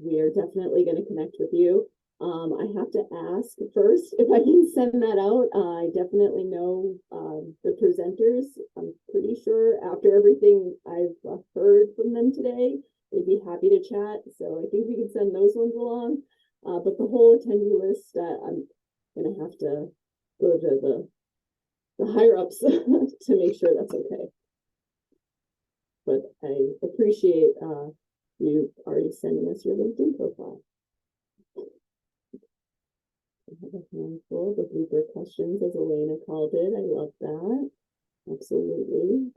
we are definitely going to connect with you. I have to ask first if I can send that out. I definitely know the presenters. I'm pretty sure after everything I've heard from them today, they'd be happy to chat. So I think we can send those ones along. But the whole attendee list, I'm going to have to go to the higher ups to make sure that's okay. But I appreciate you already sending us your LinkedIn profile. I have a handful of blooper questions, as Elena called it. I love that. Absolutely.